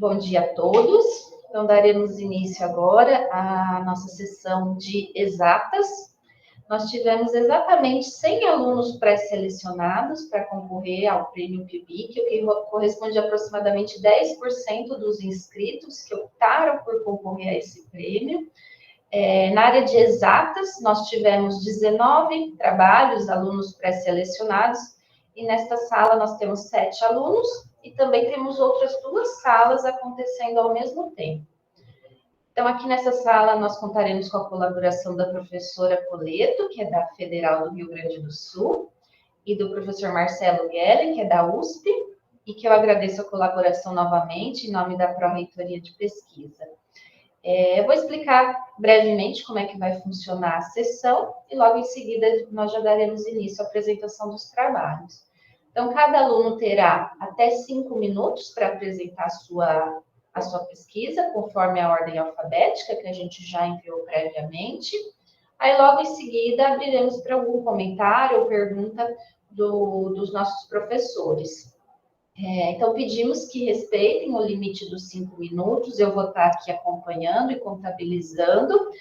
Bom dia a todos. Então, daremos início agora à nossa sessão de exatas. Nós tivemos exatamente 100 alunos pré-selecionados para concorrer ao Prêmio PIBIC, o que corresponde a aproximadamente 10% dos inscritos que optaram por concorrer a esse prêmio. Na área de exatas, nós tivemos 19 trabalhos, alunos pré-selecionados, e nesta sala nós temos 7 alunos, e também temos outras 2 salas acontecendo ao mesmo tempo. Então, aqui nessa sala, nós contaremos com a colaboração da professora Coleto, que é da Federal do Rio Grande do Sul, e do professor Marcelo Guelle, que é da USP, e que eu agradeço a colaboração novamente, em nome da Pró-Reitoria de Pesquisa. Eu vou explicar brevemente como é que vai funcionar a sessão, e logo em seguida nós já daremos início à apresentação dos trabalhos. Então, cada aluno terá até 5 minutos para apresentar a sua pesquisa, conforme a ordem alfabética que a gente já enviou previamente. Aí, logo em seguida, abriremos para algum comentário ou pergunta dos nossos professores. Então, pedimos que respeitem o limite dos 5 minutos, eu vou estar aqui acompanhando e contabilizando.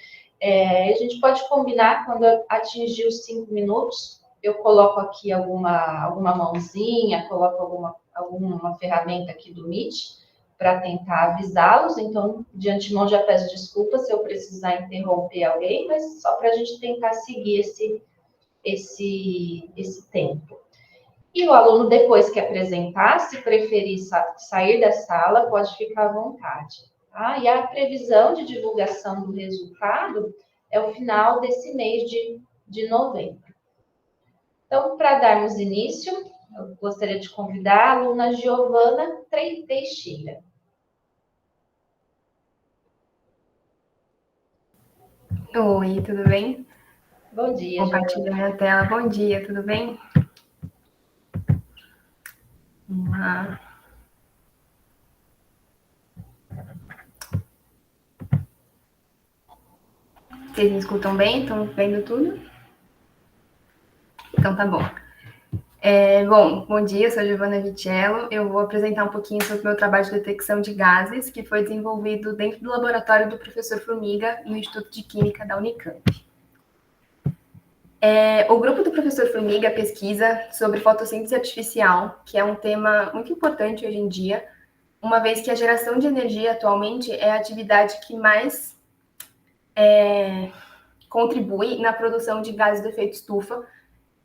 A gente pode combinar, quando atingir os 5 minutos, eu coloco aqui alguma mãozinha, coloco alguma ferramenta aqui do Meet para tentar avisá-los. Então, de antemão, já peço desculpas se eu precisar interromper alguém, mas só para a gente tentar seguir esse tempo. E o aluno, depois que apresentar, se preferir sair da sala, pode ficar à vontade. Tá? E a previsão de divulgação do resultado é o final desse mês de novembro. Então, para darmos início, eu gostaria de convidar a aluna Giovana Teixeira. Oi, tudo bem? Bom dia, Compartilho minha tela. Bom dia, tudo bem? Vamos lá. Vocês me escutam bem? Estão vendo tudo? Então tá bom. Bom dia, eu sou a Giovana Vitello. Eu vou apresentar um pouquinho sobre o meu trabalho de detecção de gases, que foi desenvolvido dentro do laboratório do professor Formiga, no Instituto de Química da Unicamp. O grupo do professor Formiga pesquisa sobre fotossíntese artificial, que é um tema muito importante hoje em dia, uma vez que a geração de energia atualmente é a atividade que mais contribui na produção de gases do efeito estufa,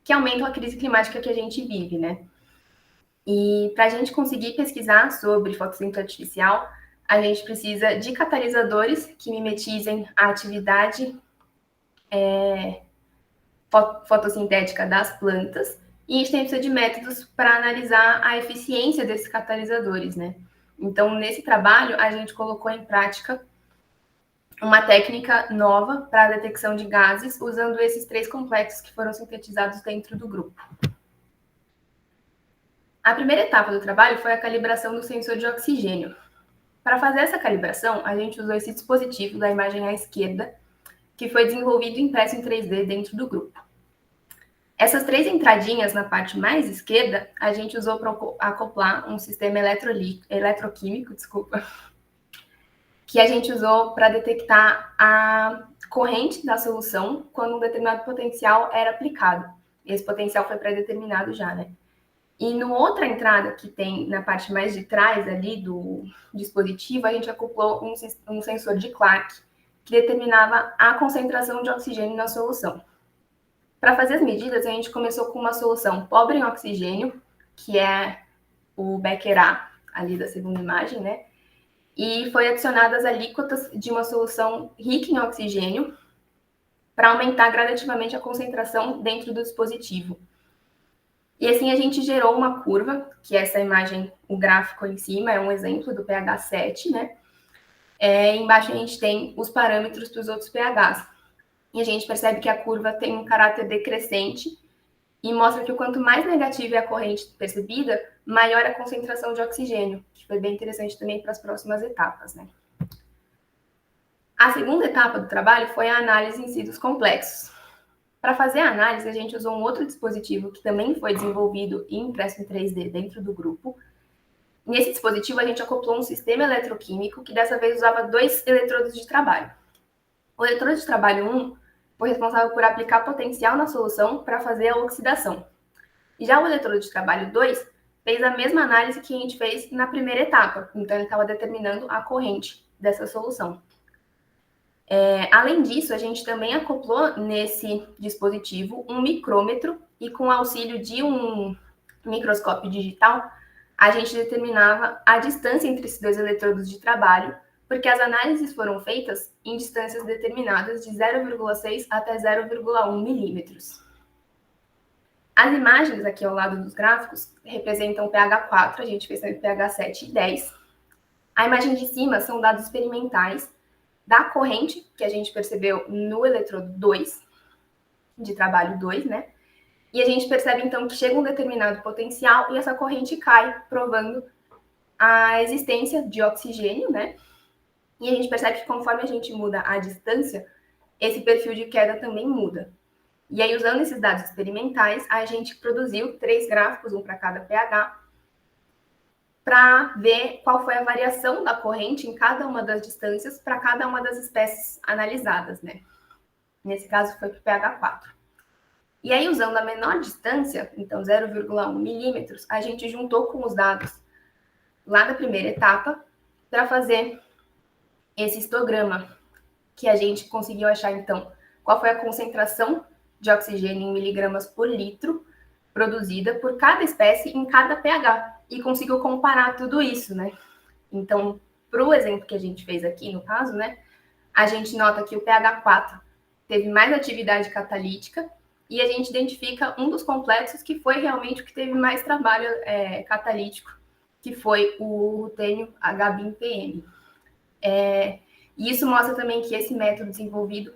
que aumentam a crise climática que a gente vive, né? E para a gente conseguir pesquisar sobre fotossíntese artificial, a gente precisa de catalisadores que mimetizem a atividade fotossintética das plantas, e a gente precisa de métodos para analisar a eficiência desses catalisadores, né? Então, nesse trabalho, a gente colocou em prática uma técnica nova para a detecção de gases, usando esses 3 complexos que foram sintetizados dentro do grupo. A primeira etapa do trabalho foi a calibração do sensor de oxigênio. Para fazer essa calibração, a gente usou esse dispositivo da imagem à esquerda, que foi desenvolvido e impresso em 3D dentro do grupo. Essas 3 entradinhas na parte mais esquerda, a gente usou para acoplar um sistema eletroquímico, que a gente usou para detectar a corrente da solução quando um determinado potencial era aplicado. Esse potencial foi pré-determinado já, né? E no outra entrada que tem na parte mais de trás ali do dispositivo, a gente acoplou um sensor de Clark, que determinava a concentração de oxigênio na solução. Para fazer as medidas, a gente começou com uma solução pobre em oxigênio, que é o Becker ali da segunda imagem, né? E foi adicionadas alíquotas de uma solução rica em oxigênio para aumentar gradativamente a concentração dentro do dispositivo. E assim a gente gerou uma curva, que essa imagem, o gráfico em cima é um exemplo do pH 7, né? Embaixo a gente tem os parâmetros para os outros pHs. E a gente percebe que a curva tem um caráter decrescente e mostra que quanto mais negativa é a corrente percebida, maior a concentração de oxigênio, que foi bem interessante também para as próximas etapas, né? A segunda etapa do trabalho foi a análise em si dos complexos. Para fazer a análise, a gente usou um outro dispositivo que também foi desenvolvido e impresso em 3D dentro do grupo. Nesse dispositivo, a gente acoplou um sistema eletroquímico que dessa vez usava 2 eletrodos de trabalho. O eletrodo de trabalho 1 foi responsável por aplicar potencial na solução para fazer a oxidação. E já o eletrodo de trabalho 2 fez a mesma análise que a gente fez na primeira etapa, então ele estava determinando a corrente dessa solução. Além disso, a gente também acoplou nesse dispositivo um micrômetro e com o auxílio de um microscópio digital, a gente determinava a distância entre esses 2 eletrodos de trabalho, porque as análises foram feitas em distâncias determinadas de 0,6 até 0,1 milímetros. As imagens aqui ao lado dos gráficos representam o pH 4, a gente fez também pH 7 e 10. A imagem de cima são dados experimentais da corrente que a gente percebeu no eletrodo 2, de trabalho 2, né? E a gente percebe, então, que chega um determinado potencial e essa corrente cai, provando a existência de oxigênio, né? E a gente percebe que conforme a gente muda a distância, esse perfil de queda também muda. E aí, usando esses dados experimentais, a gente produziu 3 gráficos, um para cada pH, para ver qual foi a variação da corrente em cada uma das distâncias para cada uma das espécies analisadas, né? Nesse caso, foi para o pH 4. E aí, usando a menor distância, então 0,1 milímetros, a gente juntou com os dados lá da primeira etapa para fazer esse histograma, que a gente conseguiu achar, então, qual foi a concentração de oxigênio em miligramas por litro produzida por cada espécie em cada pH, e conseguiu comparar tudo isso, né? Então, para o exemplo que a gente fez aqui, no caso, né, a gente nota que o pH 4 teve mais atividade catalítica, e a gente identifica um dos complexos que foi realmente o que teve mais trabalho catalítico, que foi o rutênio HBIM-PM. E isso mostra também que esse método desenvolvido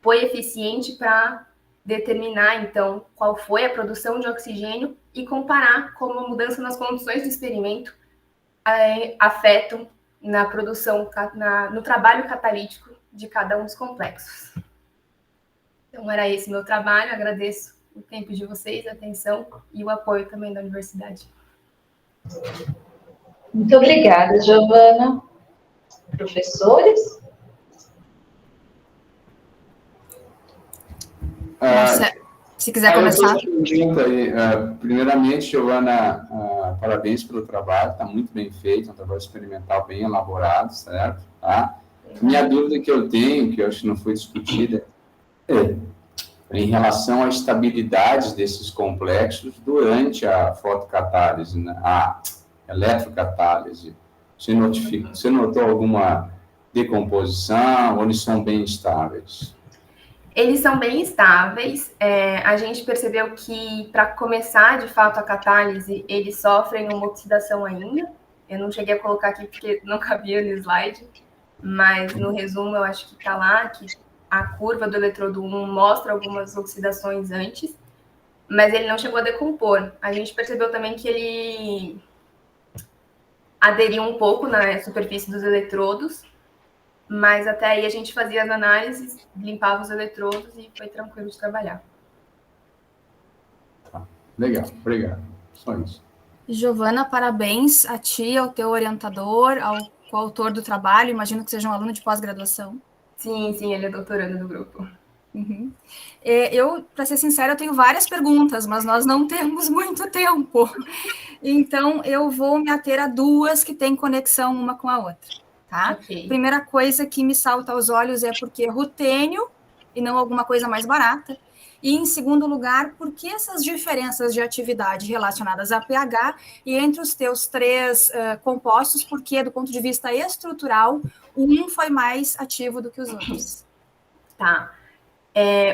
foi eficiente para determinar, então, qual foi a produção de oxigênio e comparar como a mudança nas condições do experimento afetam na produção, no trabalho catalítico de cada um dos complexos. Então, era esse meu trabalho. Agradeço o tempo de vocês, a atenção e o apoio também da universidade. Muito obrigada, Giovana. Professores? Se quiser começar. Primeiramente, Giovana, parabéns pelo trabalho, está muito bem feito, um trabalho experimental bem elaborado, certo? Tá? Minha dúvida que eu tenho, que eu acho que não foi discutida, em relação à estabilidade desses complexos durante a fotocatálise, né? A eletrocatálise. Você notou alguma decomposição ou eles são bem estáveis? Eles são bem estáveis. A gente percebeu que, para começar, de fato, a catálise, eles sofrem uma oxidação ainda. Eu não cheguei a colocar aqui porque não cabia no slide, mas no resumo eu acho que está lá, que a curva do eletrodo 1 mostra algumas oxidações antes, mas ele não chegou a decompor. A gente percebeu também que ele aderiu um pouco na superfície dos eletrodos, mas até aí a gente fazia as análises, limpava os eletrodos e foi tranquilo de trabalhar. Legal, obrigado. Só isso. Giovana, parabéns a ti, ao teu orientador, ao coautor do trabalho. Imagino que seja um aluno de pós-graduação. Sim, ele é doutorando do grupo. Uhum. Eu, para ser sincera, eu tenho várias perguntas, mas nós não temos muito tempo. Então, eu vou me ater a 2 que têm conexão uma com a outra. Tá? Okay. Primeira coisa que me salta aos olhos é porque rutênio e não alguma coisa mais barata. E, em segundo lugar, por que essas diferenças de atividade relacionadas a pH e entre os teus 3 compostos, porque, do ponto de vista estrutural, um foi mais ativo do que os outros? Tá.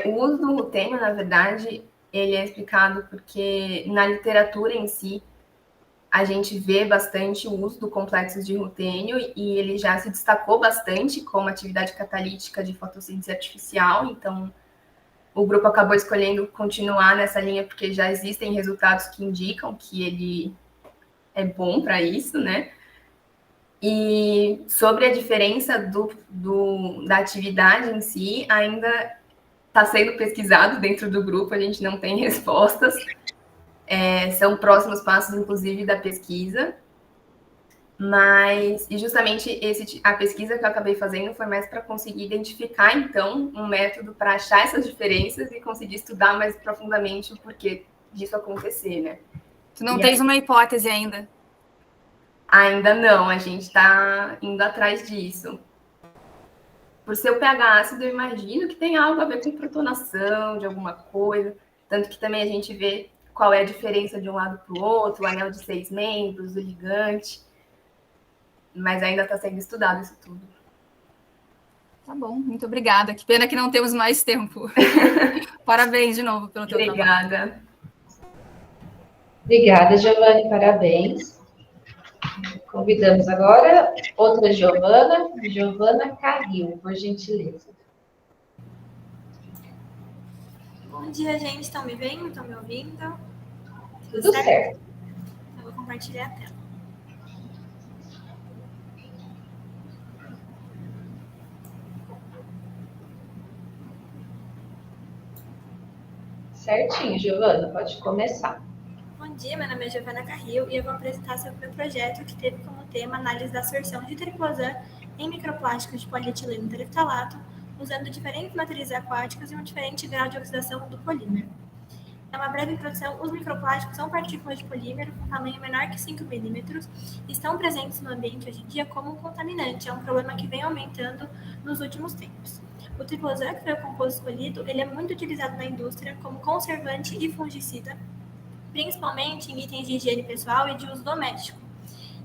O uso do rutênio, na verdade, ele é explicado porque, na literatura em si, a gente vê bastante o uso do complexo de rutênio e ele já se destacou bastante como atividade catalítica de fotossíntese artificial, então o grupo acabou escolhendo continuar nessa linha porque já existem resultados que indicam que ele é bom para isso, né? E sobre a diferença da atividade em si, ainda está sendo pesquisado dentro do grupo, a gente não tem respostas. São próximos passos, inclusive, da pesquisa. E justamente a pesquisa que eu acabei fazendo foi mais para conseguir identificar, então, um método para achar essas diferenças e conseguir estudar mais profundamente o porquê disso acontecer, né? Tu não tens uma hipótese ainda? Ainda não, a gente está indo atrás disso. Por ser o pH ácido, eu imagino que tem algo a ver com protonação de alguma coisa, tanto que também a gente vê qual é a diferença de um lado para o outro, o anel de 6 membros, o ligante, mas ainda está sendo estudado isso tudo. Tá bom, muito obrigada. Que pena que não temos mais tempo. Parabéns de novo pelo teu trabalho. Obrigada. Obrigada, Giovana, parabéns. Convidamos agora outra Giovana Carril, por gentileza. Bom dia, gente. Estão me vendo? Estão me ouvindo? Tudo certo. Eu vou compartilhar a tela. Certinho, Giovana, pode começar. Bom dia, meu nome é Giovana Carril e eu vou apresentar sobre o meu projeto que teve como tema análise da absorção de triclosan em microplásticos de polietileno tereftalato, usando diferentes matrizes aquáticas e um diferente grau de oxidação do polímero. É uma breve introdução. Os microplásticos são partículas de polímero com tamanho menor que 5 milímetros e estão presentes no ambiente hoje em dia como um contaminante. É um problema que vem aumentando nos últimos tempos. O triclosan, que foi o composto escolhido, ele é muito utilizado na indústria como conservante e fungicida, principalmente em itens de higiene pessoal e de uso doméstico.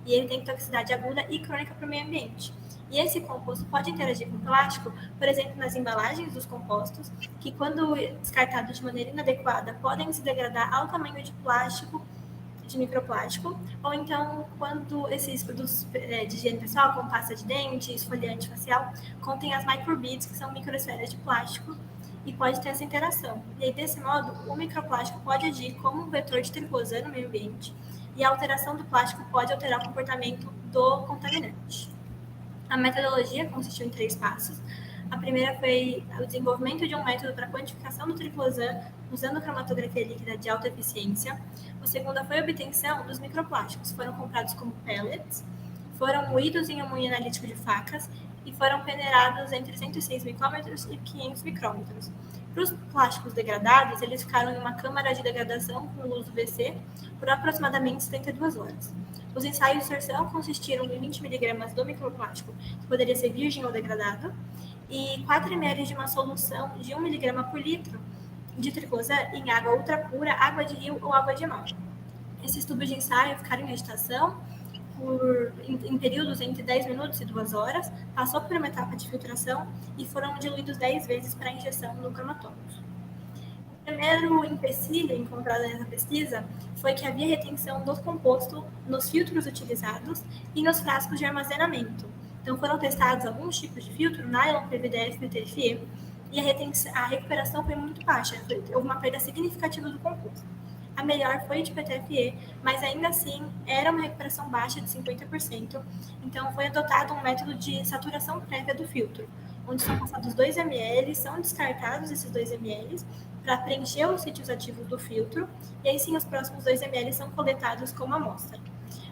E ele tem toxicidade aguda e crônica para o meio ambiente. E esse composto pode interagir com plástico, por exemplo, nas embalagens dos compostos, que quando descartados de maneira inadequada, podem se degradar ao tamanho de plástico, de microplástico, ou então quando esses produtos de higiene pessoal, como pasta de dente, esfoliante facial, contêm as microbeads, que são microesferas de plástico, e pode ter essa interação. E aí, desse modo, o microplástico pode agir como um vetor de triclosan no meio ambiente, e a alteração do plástico pode alterar o comportamento do contaminante. A metodologia consistiu em 3 passos. A primeira foi o desenvolvimento de um método para quantificação do triclosan usando cromatografia líquida de alta eficiência. A segunda foi a obtenção dos microplásticos. Foram comprados como pellets, foram moídos em um moinho analítico de facas e foram peneirados entre 106 micrômetros e 500 micrômetros. Para os plásticos degradados, eles ficaram em uma câmara de degradação com luz UVC por aproximadamente 72 horas. Os ensaios de absorção consistiram em 20 mg do microplástico, que poderia ser virgem ou degradado, e 4 ml de uma solução de 1 mg por litro de triclosan em água ultra pura, água de rio ou água de mar. Esses tubos de ensaio ficaram em agitação em períodos entre 10 minutos e 2 horas, passou por uma etapa de filtração e foram diluídos 10 vezes para injeção no cromatômetro. O primeiro empecilho encontrado nessa pesquisa foi que havia retenção do composto nos filtros utilizados e nos frascos de armazenamento. Então, foram testados alguns tipos de filtro, nylon, PVDF, PTFE, e a recuperação foi muito baixa, houve uma perda significativa do composto. A melhor foi de PTFE, mas ainda assim era uma recuperação baixa de 50%, então foi adotado um método de saturação prévia do filtro, onde são passados 2 ml, são descartados esses 2 ml para preencher os sítios ativos do filtro, e aí sim os próximos 2 ml são coletados como amostra.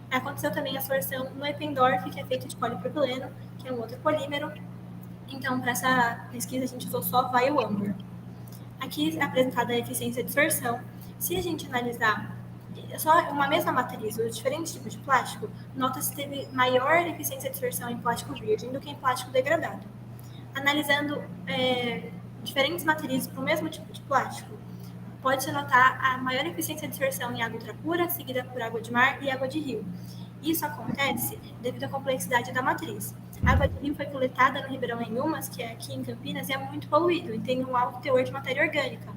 Aconteceu também a absorção no Eppendorf, que é feito de polipropileno, que é um outro polímero. Então, para essa pesquisa, a gente usou só Vial Amber. Aqui é apresentada a eficiência de absorção. Se a gente analisar só uma mesma matriz, os diferentes tipos de plástico, nota-se que teve maior eficiência de absorção em plástico virgem do que em plástico degradado. Analisando diferentes matrizes para o mesmo tipo de plástico, pode-se notar a maior eficiência de absorção em água ultrapura, seguida por água de mar e água de rio. Isso acontece devido à complexidade da matriz. A água de rio foi coletada no Ribeirão Enhumas, que é aqui em Campinas, e é muito poluído e tem um alto teor de matéria orgânica.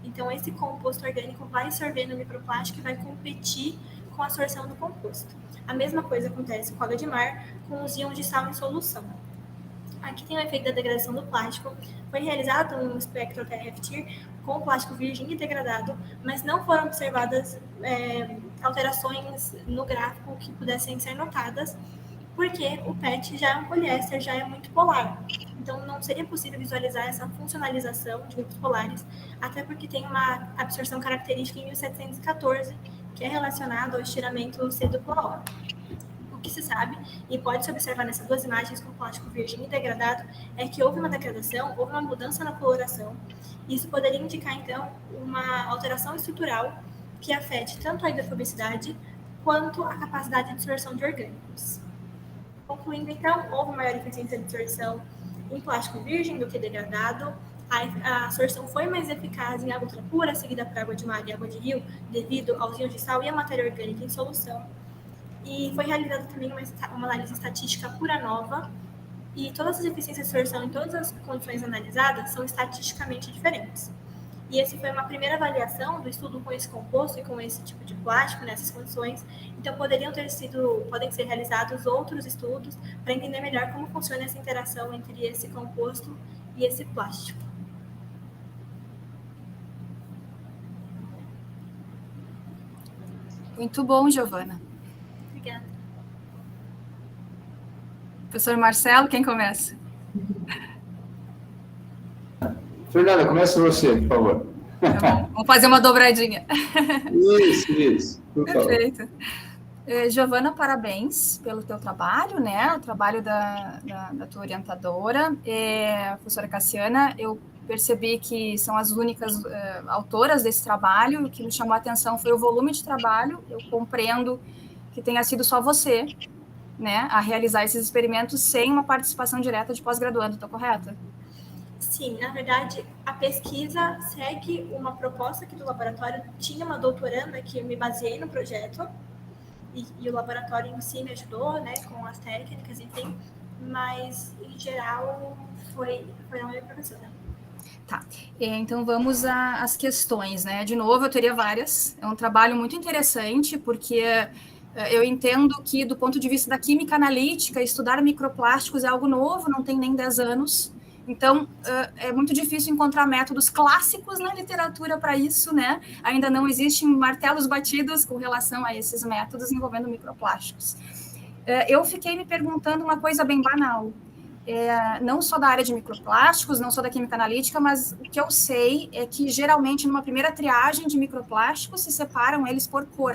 Então, esse composto orgânico vai absorver no microplástico e vai competir com a absorção do composto. A mesma coisa acontece com a água de mar, com os íons de sal em solução. Aqui tem o efeito da degradação do plástico. Foi realizado um espectro TRF-TIR com plástico virgem e degradado, mas não foram observadas alterações no gráfico que pudessem ser notadas, porque o PET já é um poliéster, já é muito polar. Então, não seria possível visualizar essa funcionalização de grupos polares, até porque tem uma absorção característica em 1714, que é relacionado ao estiramento C/O. O que se sabe, e pode-se observar nessas duas imagens com plástico virgem e degradado, é que houve uma degradação, houve uma mudança na coloração. Isso poderia indicar, então, uma alteração estrutural que afete tanto a hidrofobicidade quanto a capacidade de absorção de orgânicos. Concluindo, então, houve maior eficiência de absorção em plástico virgem do que degradado. A absorção foi mais eficaz em água ultrapura, seguida por água de mar e água de rio, devido aos íons de sal e a matéria orgânica em solução. E foi realizada também uma análise estatística pura nova, e todas as eficiências de absorção em todas as condições analisadas são estatisticamente diferentes. E essa foi uma primeira avaliação do estudo com esse composto e com esse tipo de plástico nessas condições. Então, podem ser realizados outros estudos para entender melhor como funciona essa interação entre esse composto e esse plástico. Muito bom, Giovana. Obrigada. Professor Marcelo, quem começa? Fernanda, começa você, por favor. Tá bom. Vamos fazer uma dobradinha. Isso. Por favor. Perfeito. Giovana, parabéns pelo teu trabalho, né? O trabalho da tua orientadora. Professora Cassiana, eu percebi que são as únicas autoras desse trabalho. O que me chamou a atenção foi o volume de trabalho. Eu compreendo que tenha sido só você, né, a realizar esses experimentos sem uma participação direta de pós-graduando, estou correta? Sim, na verdade, a pesquisa segue uma proposta aqui do laboratório. Tinha uma doutoranda que eu me baseei no projeto, e o laboratório em si me ajudou, né, com as técnicas, enfim, mas, em geral, foi a minha professora. Tá, então vamos às questões, né? De novo, eu teria várias. É um trabalho muito interessante, porque eu entendo que, do ponto de vista da química analítica, estudar microplásticos é algo novo, não tem nem 10 anos. Então, é muito difícil encontrar métodos clássicos na literatura para isso, né? Ainda não existem martelos batidos com relação a esses métodos envolvendo microplásticos. Eu fiquei me perguntando uma coisa bem banal. Não só da área de microplásticos, não só da química analítica, mas o que eu sei é que, geralmente, numa primeira triagem de microplásticos, se separam eles por cor.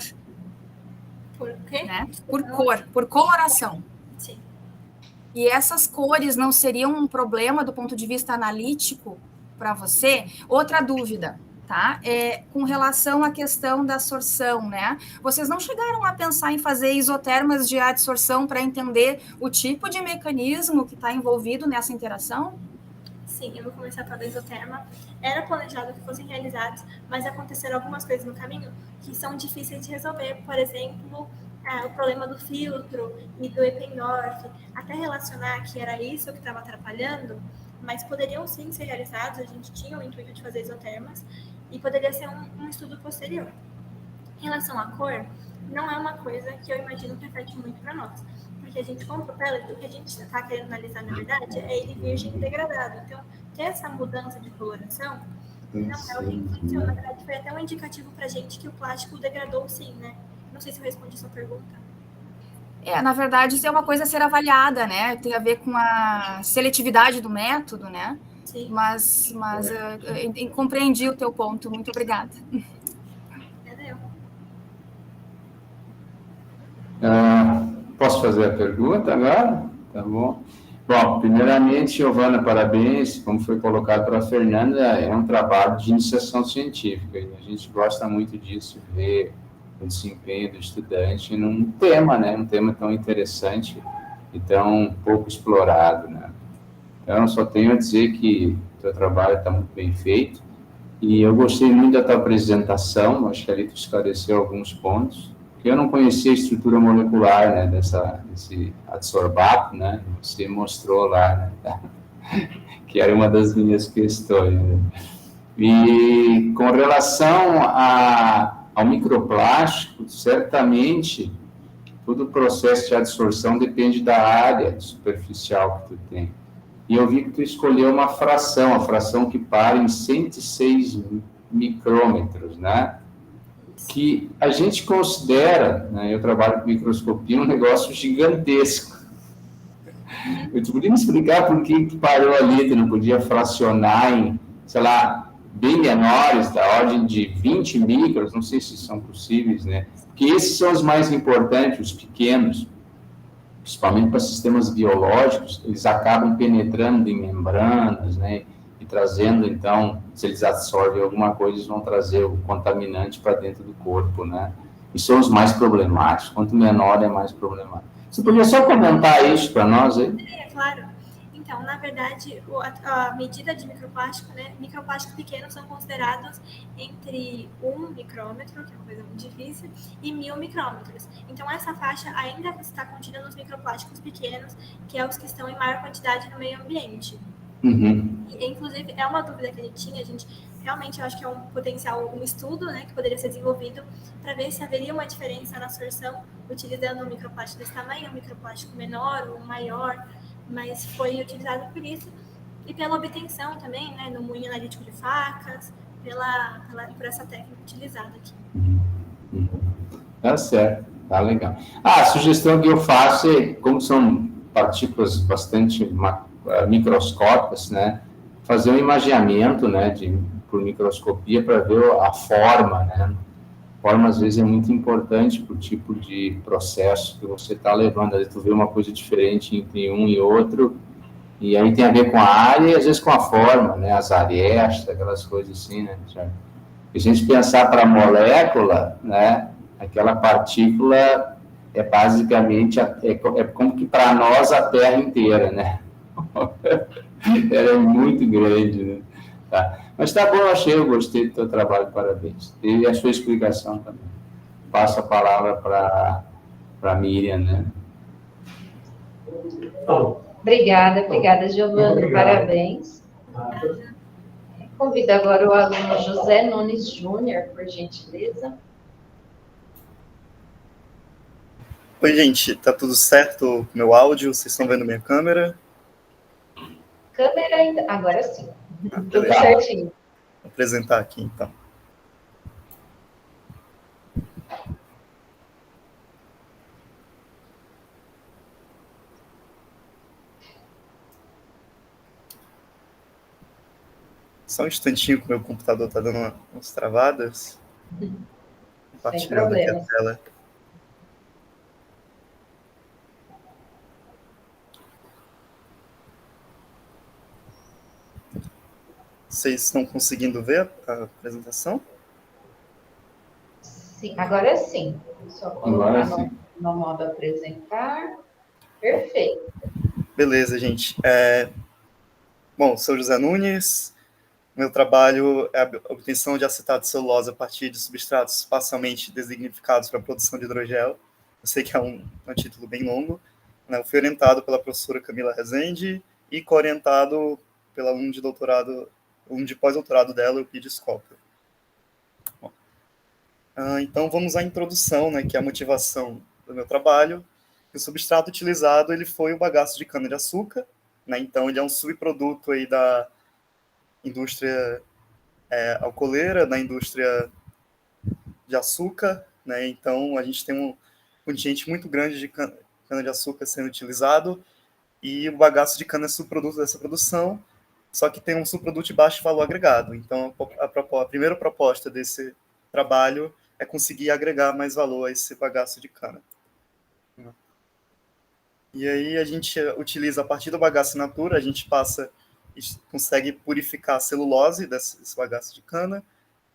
Por quê? Né? Por cor, por coloração. Sim. E essas cores não seriam um problema do ponto de vista analítico para você? Outra dúvida, tá? Com relação à questão da absorção, né? Vocês não chegaram a pensar em fazer isotermas de adsorção para entender o tipo de mecanismo que está envolvido nessa interação? Sim, eu vou começar pela isoterma. Era planejado que fossem realizados, mas aconteceram algumas coisas no caminho que são difíceis de resolver. Por exemplo, o problema do filtro e do Eppendorf, até relacionar que era isso que estava atrapalhando, mas poderiam sim ser realizados. A gente tinha o intuito de fazer isotermas e poderia ser um estudo posterior. Em relação à cor, não é uma coisa que eu imagino que afete muito para nós, porque a gente compra o pellet, o que a gente está querendo analisar, na verdade, é ele virgem e degradado. Então, ter essa mudança de coloração não é o que influenciou. Na verdade, foi até um indicativo para a gente que o plástico degradou sim, né? Não sei se eu respondi a sua pergunta. Na verdade, isso é uma coisa a ser avaliada, né? Tem a ver com a seletividade do método, né? Sim. Mas eu compreendi o teu ponto. Muito obrigada. Posso fazer a pergunta agora? Tá bom. Bom, primeiramente, Giovana, parabéns. Como foi colocado pela Fernanda, é um trabalho de iniciação científica. E a gente gosta muito disso, ver o desempenho do estudante num tema, né? Um tema tão interessante e tão pouco explorado, né? Então, só tenho a dizer que o teu trabalho está muito bem feito. E eu gostei muito da tua apresentação. Acho que ali tu esclareceu alguns pontos. Eu não conhecia a estrutura molecular, né, desse adsorbato, né, você mostrou lá, né, que era uma das minhas questões. Né. E com relação ao microplástico, certamente, todo o processo de adsorção depende da área superficial que tu tem. E eu vi que tu escolheu uma fração, a fração que para em 106 micrômetros, né, que a gente considera, né, eu trabalho com microscopia, um negócio gigantesco. Tu podia me explicar por que parou ali, tu não podia fracionar em, sei lá, bem menores, da ordem de 20 micros, não sei se são possíveis, né? Porque esses são os mais importantes, os pequenos. principalmente para sistemas biológicos, eles acabam penetrando em membranas, né, e trazendo, então, se eles absorvem alguma coisa, eles vão trazer o contaminante para dentro do corpo, né, e são os mais problemáticos, quanto menor é mais problemático. Você podia só comentar isso para nós aí? Claro. Então, na verdade, a medida de microplástico, né, microplásticos pequenos são considerados entre 1 micrômetro, que é uma coisa muito difícil, e 1000 micrômetros. Então, essa faixa ainda está contida nos microplásticos pequenos, que é os que estão em maior quantidade no meio ambiente. Uhum. E, inclusive, é uma dúvida que a gente realmente, eu acho que é um potencial, um estudo, né, que poderia ser desenvolvido para ver se haveria uma diferença na absorção utilizando um microplástico desse tamanho, um microplástico menor ou maior, mas foi utilizado por isso e pela obtenção também, né, no moinho analítico de facas, por essa técnica utilizada aqui. Tá certo, tá legal. A sugestão que eu faço é, como são partículas bastante microscópicas, né, fazer um imageamento, né, por microscopia para ver a forma, né. A forma, às vezes, é muito importante para o tipo de processo que você está levando. Às vezes, tu vê uma coisa diferente entre um e outro, e aí tem a ver com a área e, às vezes, com a forma, né, as arestas, aquelas coisas assim, né. Se a gente pensar para a molécula, né, aquela partícula é basicamente, é como que para nós a Terra inteira, né? Ela é muito grande, né? Tá. Mas tá bom, eu gostei do teu trabalho, parabéns. E a sua explicação também. Passo a palavra para a Miriam, né? Obrigada, Giovana, parabéns. Convido agora o aluno José Nunes Júnior, por gentileza. Oi, gente, tá tudo certo com meu áudio? Vocês estão vendo minha câmera? Câmera ainda, agora sim. Tudo Beleza. certinho. Vou apresentar aqui, então. Só um instantinho que o meu computador está dando umas travadas. Compartilhando aqui a tela. Vocês estão conseguindo ver a apresentação? Sim, agora sim. Só colocar no modo apresentar. Perfeito. Beleza, gente. Bom, sou José Nunes. Meu trabalho é a obtenção de acetato de celulose a partir de substratos parcialmente designificados para a produção de hidrogel. Eu sei que é um título bem longo. Né? Eu fui orientado pela professora Camila Rezende e co-orientado pela aluno de pós-doutorado dela, o Pide Scopio. Então, vamos à introdução, né, que é a motivação do meu trabalho. O substrato utilizado ele foi o bagaço de cana-de-açúcar, né? Então, ele é um subproduto aí da indústria alcooleira, da indústria de açúcar, né? Então, a gente tem um contingente muito grande de cana-de-açúcar sendo utilizado e o bagaço de cana é subproduto dessa produção, só que tem um subproduto de baixo valor agregado. Então, a primeira proposta desse trabalho é conseguir agregar mais valor a esse bagaço de cana. E aí a gente utiliza, a partir do bagaço in natura, a gente consegue purificar a celulose desse bagaço de cana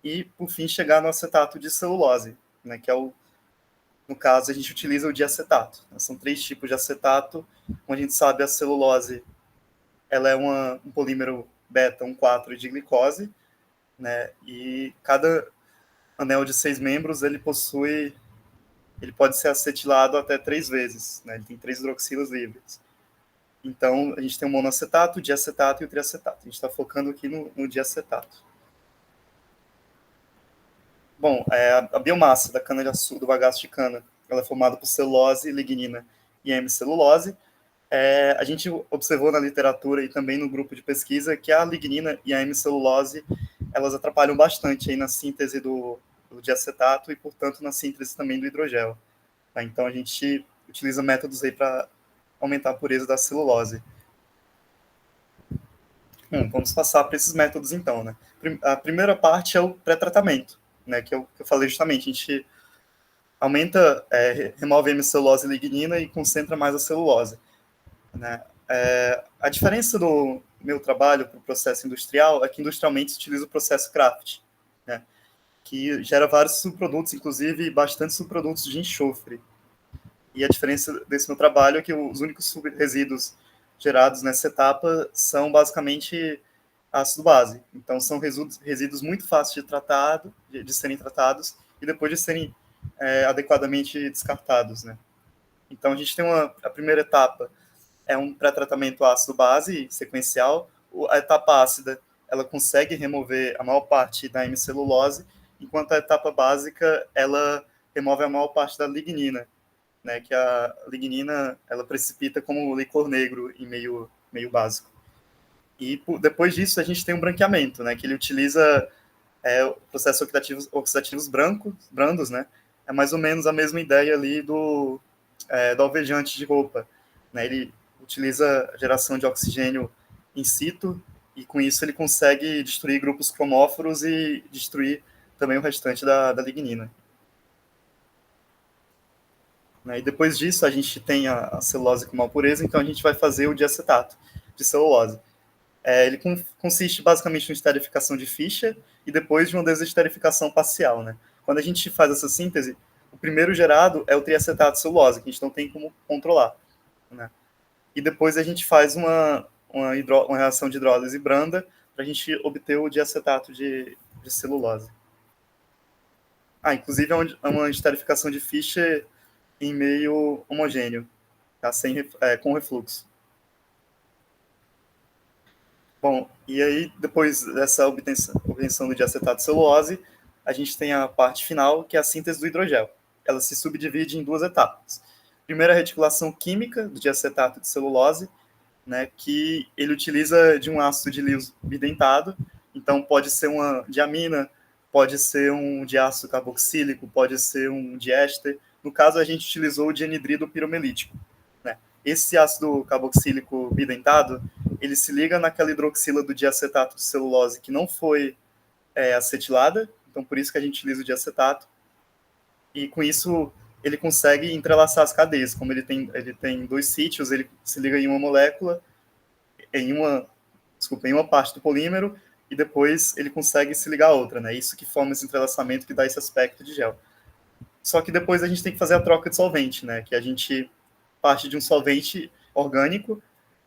e, por fim, chegar no acetato de celulose, né, que é no caso, a gente utiliza o diacetato. São 3 tipos de acetato, como a gente sabe, a celulose ela é um polímero beta 1,4 de glicose, né, e cada anel de 6 membros, ele pode ser acetilado até 3 vezes, né? Ele tem 3 hidroxilas livres. Então, a gente tem o monoacetato, o diacetato e o triacetato. A gente está focando aqui no diacetato. Bom, a biomassa da cana-de-açúcar, do bagaço de cana, ela é formada por celulose, lignina e hemicelulose. A gente observou na literatura e também no grupo de pesquisa que a lignina e a hemicelulose, elas atrapalham bastante aí na síntese do diacetato e, portanto, na síntese também do hidrogel. Tá? Então, a gente utiliza métodos aí para aumentar a pureza da celulose. Vamos passar para esses métodos, então. Né? A primeira parte é o pré-tratamento, né? Que eu falei justamente. remove a hemicelulose e lignina e concentra mais a celulose, né? A diferença do meu trabalho para o processo industrial é que industrialmente se utiliza o processo Craft, né? Que gera vários subprodutos, inclusive bastante subprodutos de enxofre. E a diferença desse meu trabalho é que os únicos resíduos gerados nessa etapa são basicamente ácido base. Então, são resíduos muito fáceis de serem tratados e depois de serem adequadamente descartados, né? Então, a gente tem a primeira etapa, é um pré-tratamento ácido-base sequencial. A etapa ácida, ela consegue remover a maior parte da hemicelulose, enquanto a etapa básica, ela remove a maior parte da lignina, né, que a lignina, ela precipita como licor negro em meio básico. E depois disso, a gente tem um branqueamento, né, que ele utiliza processos oxidativos brandos, né, é mais ou menos a mesma ideia ali do alvejante de roupa, né, ele utiliza a geração de oxigênio in situ, e com isso ele consegue destruir grupos cromóforos e destruir também o restante da lignina. E depois disso, a gente tem a celulose com mal pureza, então a gente vai fazer o diacetato de celulose. Ele consiste basicamente em esterificação de ficha e depois de uma desesterificação parcial, né? Quando a gente faz essa síntese, o primeiro gerado é o triacetato de celulose, que a gente não tem como controlar, né? E depois a gente faz uma reação de hidrólise branda para a gente obter o diacetato de celulose. Inclusive é uma esterificação de ficha em meio homogêneo, tá? Com refluxo. Bom, e aí, depois dessa obtenção do diacetato de celulose, a gente tem a parte final, que é a síntese do hidrogel. Ela se subdivide em duas etapas. Primeiro, a reticulação química do diacetato de celulose, né, que ele utiliza de um ácido de Lewis bidentado, então pode ser uma diamina, pode ser um diácido carboxílico, pode ser um diéster. No caso, a gente utilizou o dianidrido piromelítico, né? Esse ácido carboxílico bidentado, ele se liga naquela hidroxila do diacetato de celulose que não foi acetilada, então por isso que a gente utiliza o diacetato, e com isso ele consegue entrelaçar as cadeias. Como ele tem dois sítios, ele se liga em uma molécula, em uma parte do polímero, e depois ele consegue se ligar a outra, né? Isso que forma esse entrelaçamento que dá esse aspecto de gel. Só que depois a gente tem que fazer a troca de solvente, né? Que a gente parte de um solvente orgânico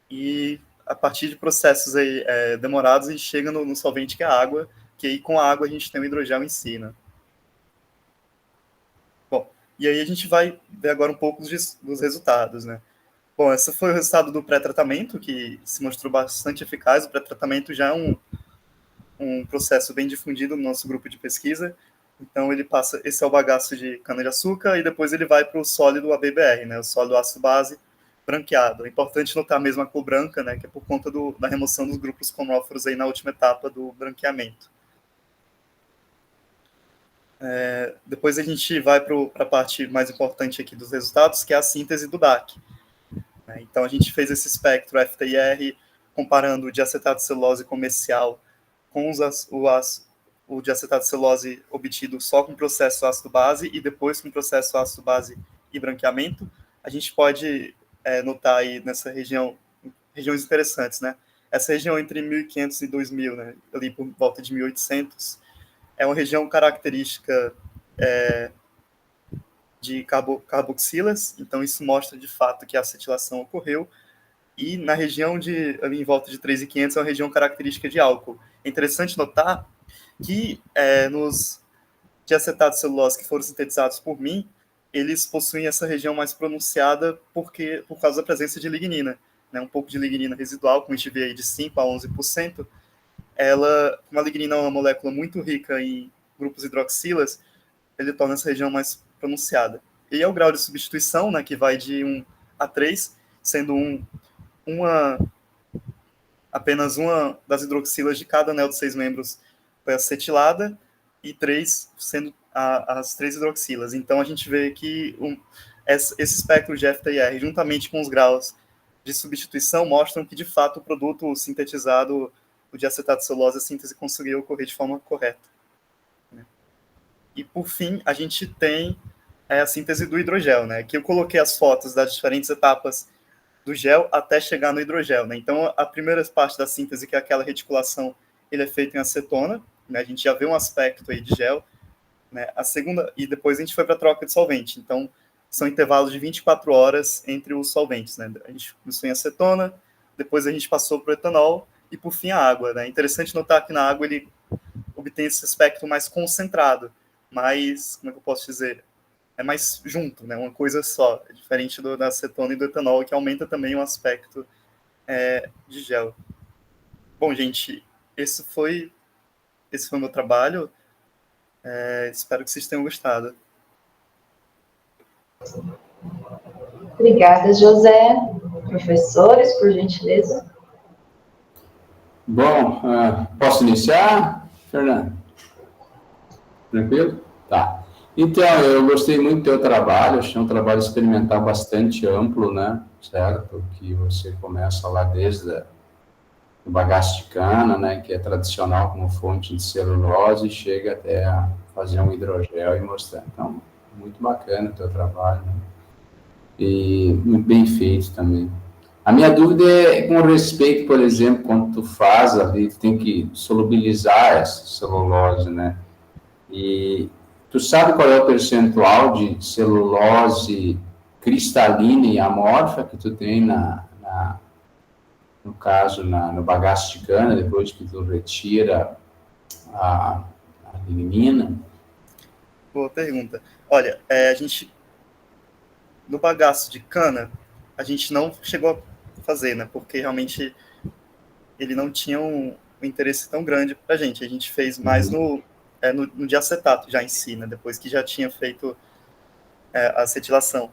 e a partir de processos aí, demorados, a gente chega no solvente que é a água, que aí com a água a gente tem o hidrogel em si, né? Bom, e aí a gente vai ver agora um pouco dos resultados, né? Bom, esse foi o resultado do pré-tratamento, que se mostrou bastante eficaz. O pré-tratamento já é um processo bem difundido no nosso grupo de pesquisa. Então, esse é o bagaço de cana-de-açúcar, e depois ele vai para o sólido ABBR, né, o sólido ácido-base branqueado. É importante notar mesmo a cor branca, né, que é por conta da remoção dos grupos cromóforos aí na última etapa do branqueamento. Depois a gente vai para a parte mais importante aqui dos resultados, que é a síntese do DAC. Então, a gente fez esse espectro FTIR comparando o diacetato de celulose comercial com o diacetato de celulose obtido só com processo ácido-base e depois com processo ácido-base e branqueamento. A gente pode notar aí nessa regiões interessantes, né? Essa região entre 1500 e 2000, né? Ali por volta de 1800, é uma região característica de carboxilas, então isso mostra de fato que a acetilação ocorreu. E na região ali em volta de 3.500 é uma região característica de álcool. É interessante notar que nos diacetatos de celulose que foram sintetizados por mim, eles possuem essa região mais pronunciada por causa da presença de lignina, né? Um pouco de lignina residual, como a gente vê aí de 5% a 11%. Como a lignina é uma molécula muito rica em grupos hidroxilas, ele torna essa região mais pronunciada. E é o grau de substituição, né, que vai de 1 a 3, sendo apenas uma das hidroxilas de cada anel de 6 membros foi acetilada, e 3 sendo as 3 hidroxilas. Então, a gente vê que esse espectro de FTIR, juntamente com os graus de substituição, mostram que, de fato, o produto sintetizado, o diacetato de celulose, a síntese conseguiu ocorrer de forma correta. E, por fim, a gente tem é a síntese do hidrogel, né? Aqui eu coloquei as fotos das diferentes etapas do gel até chegar no hidrogel, né? Então, a primeira parte da síntese, que é aquela reticulação, ele é feito em acetona, né? A gente já vê um aspecto aí de gel, né? A segunda, e depois a gente foi para a troca de solvente. Então, são intervalos de 24 horas entre os solventes, né? A gente começou em acetona, depois a gente passou para o etanol e, por fim, a água, né? É interessante notar que na água ele obtém esse aspecto mais concentrado, mais, como é que eu posso dizer? É mais junto, né? Uma coisa só, diferente da acetona e do etanol, que aumenta também o aspecto de gel. Bom, gente, esse foi o meu trabalho. Espero que vocês tenham gostado. Obrigada, José. Professores, por gentileza. Bom, posso iniciar, Fernando? Tranquilo? Tá. Então, eu gostei muito do teu trabalho, achei um trabalho experimental bastante amplo, né? Certo? Que você começa lá desde o bagaço de cana, né? Que é tradicional como fonte de celulose, e chega até a fazer um hidrogel e mostrar. Então, muito bacana o teu trabalho, né? E muito bem feito também. A minha dúvida é com respeito, por exemplo, quando tu faz ali, tu tem que solubilizar essa celulose, né? E tu sabe qual é o percentual de celulose cristalina e amorfa que tu tem no caso, no bagaço de cana, depois que tu retira a lignina? Boa pergunta. Olha, no bagaço de cana, a gente não chegou a fazer, né? Porque realmente ele não tinha um interesse tão grande para a gente. A gente fez mais no diacetato já em si, né? Depois que já tinha feito a acetilação.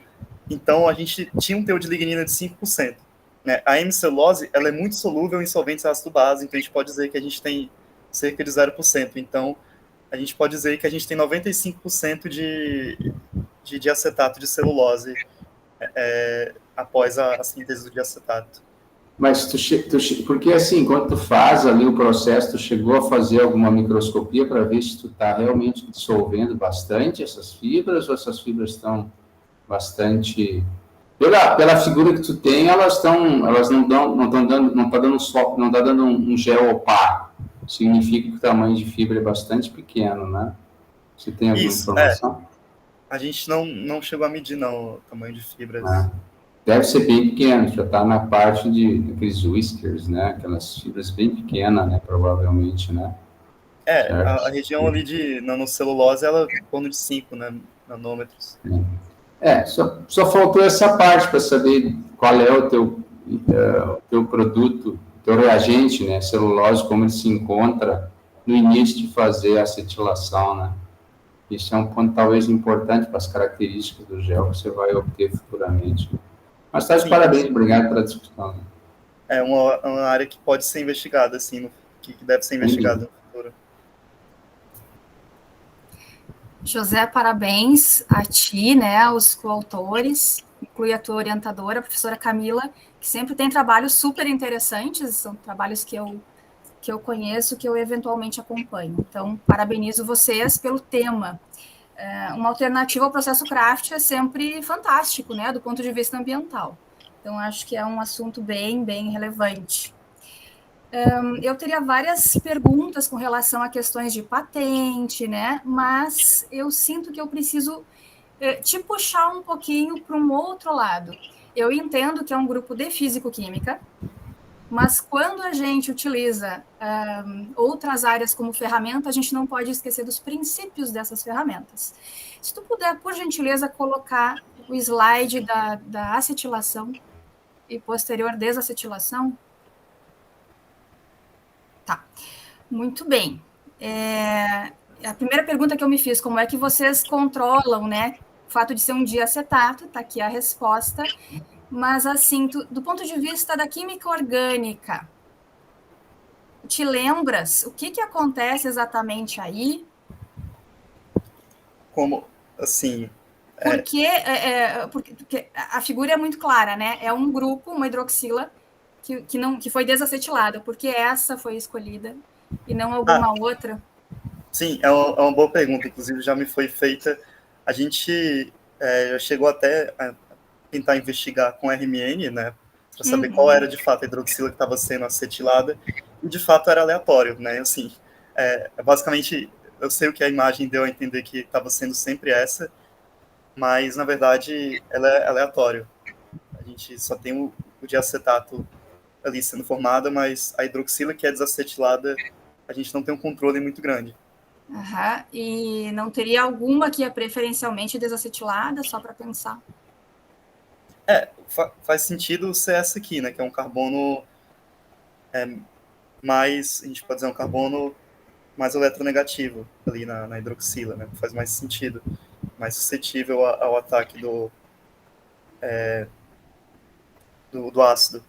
Então, a gente tinha um teor de lignina de 5%. Né? A hemicelulose, ela é muito solúvel em solventes ácido base, então a gente pode dizer que a gente tem cerca de 0%. Então, a gente pode dizer que a gente tem 95% de diacetato de celulose após a síntese do diacetato. Mas porque assim, quando tu faz ali o processo, tu chegou a fazer alguma microscopia para ver se tu está realmente dissolvendo bastante essas fibras, ou essas fibras estão bastante... Pela figura que tu tem, elas não tá dando um gel opaco. Significa que o tamanho de fibra é bastante pequeno, né? Você tem alguma informação? A gente não chegou a medir, não, o tamanho de fibras. Deve ser bem pequeno, já está na parte daqueles whiskers, né? Aquelas fibras bem pequenas, né? Provavelmente, né? A região ali de nanocelulose, ela é em torno de 5, né, nanômetros. Só faltou essa parte para saber qual é o teu produto, teu reagente, né? Celulose, como ele se encontra no início de fazer a acetilação, né? Isso é um ponto talvez importante para as características do gel que você vai obter futuramente. Mas tá de parabéns, obrigado pela discussão. É uma área que pode ser investigada, assim, que deve ser investigada no futuro. José, parabéns a ti, né, aos coautores, inclui a tua orientadora, a professora Camila, que sempre tem trabalhos super interessantes, são trabalhos que eu conheço, que eu eventualmente acompanho. Então, parabenizo vocês pelo tema. Uma alternativa ao processo craft é sempre fantástico, né, do ponto de vista ambiental. Então, acho que é um assunto bem, bem relevante. Eu teria várias perguntas com relação a questões de patente, né, mas eu sinto que eu preciso te puxar um pouquinho para um outro lado. Eu entendo que é um grupo de físico-química, mas quando a gente utiliza outras áreas como ferramenta, a gente não pode esquecer dos princípios dessas ferramentas. Se tu puder, por gentileza, colocar o slide da acetilação e posterior desacetilação. Tá, muito bem. A primeira pergunta que eu me fiz, como é que vocês controlam, né, o fato de ser um diacetato, tá aqui a resposta. Mas, assim, do ponto de vista da química orgânica, te lembras o que acontece exatamente aí? Como, assim... Porque a figura é muito clara, né? É um grupo, uma hidroxila, que foi desacetilada. Por que essa foi escolhida e não alguma outra? Sim, é uma boa pergunta. Inclusive, já me foi feita. A gente já chegou até a tentar investigar com RMN, né, para saber qual era de fato a hidroxila que estava sendo acetilada, e de fato era aleatório, né, assim, basicamente, eu sei o que a imagem deu a entender que estava sendo sempre essa, mas na verdade ela é aleatório. A gente só tem o diacetato ali sendo formada, mas a hidroxila que é desacetilada, a gente não tem um controle muito grande. Uhum. E não teria alguma que é preferencialmente desacetilada, só para pensar? Faz sentido ser essa aqui, né, que é um carbono mais, a gente pode dizer, um carbono mais eletronegativo ali na hidroxila, né, faz mais sentido, mais suscetível ao ataque do ácido.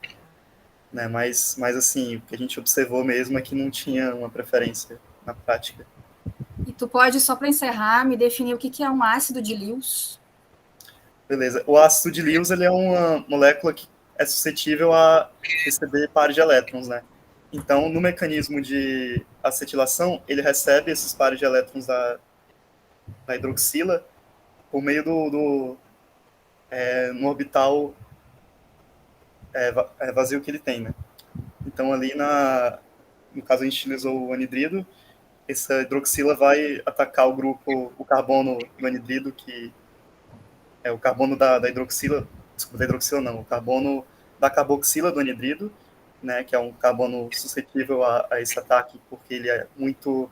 Né, mas assim, o que a gente observou mesmo é que não tinha uma preferência na prática. E tu pode, só para encerrar, me definir o que é um ácido de Lewis? Beleza. O ácido de Lewis, ele é uma molécula que é suscetível a receber pares de elétrons, né? Então, no mecanismo de acetilação, ele recebe esses pares de elétrons da hidroxila por meio no orbital vazio que ele tem, né? Então, ali no caso a gente utilizou o anidrido, essa hidroxila vai atacar o carbono do anidrido, que é o carbono da hidroxila, desculpa, da hidroxila não, o carbono da carboxila do anidrido, né, que é um carbono suscetível a esse ataque, porque ele é muito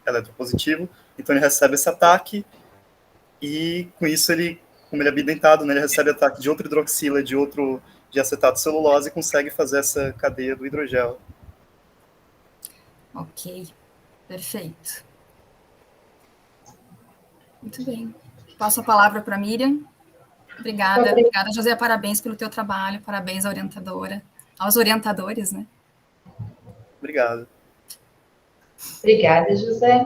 eletropositivo, então ele recebe esse ataque, e com isso ele, como ele é bidentado, né, ele recebe ataque de outra hidroxila, de acetato celulose, e consegue fazer essa cadeia do hidrogel. Ok, perfeito. Muito bem. Passo a palavra para a Miriam. Obrigada, José, parabéns pelo teu trabalho, parabéns à orientadora, aos orientadores, né? Obrigado. Obrigada, José.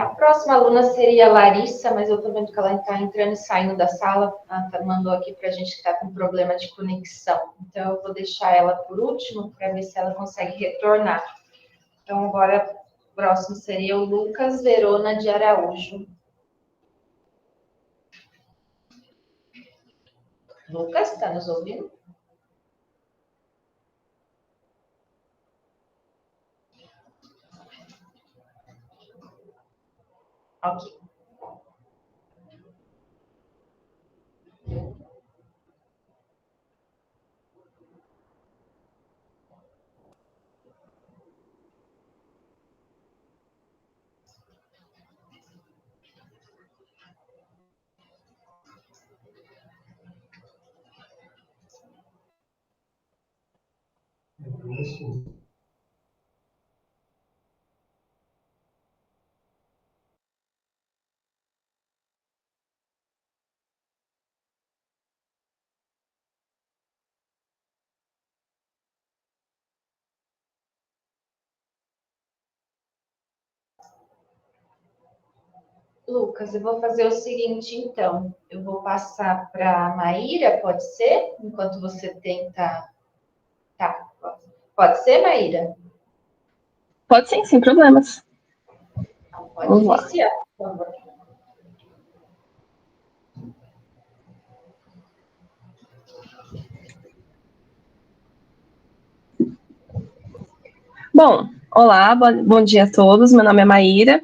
A próxima aluna seria a Larissa, mas eu estou vendo que ela está entrando e saindo da sala. Ela mandou aqui para a gente que está com problema de conexão. Então, eu vou deixar ela por último para ver se ela consegue retornar. Então, agora, o próximo seria o Lucas Verona de Araújo. Lucas, está nos ouvindo? Ok. Lucas, eu vou fazer o seguinte, então. Eu vou passar para a Maíra, pode ser? Enquanto você tenta... Tá, pode ser, Maíra? Pode sim, sem problemas. Então, pode iniciar, por favor. Bom, olá, bom dia a todos. Meu nome é Maíra.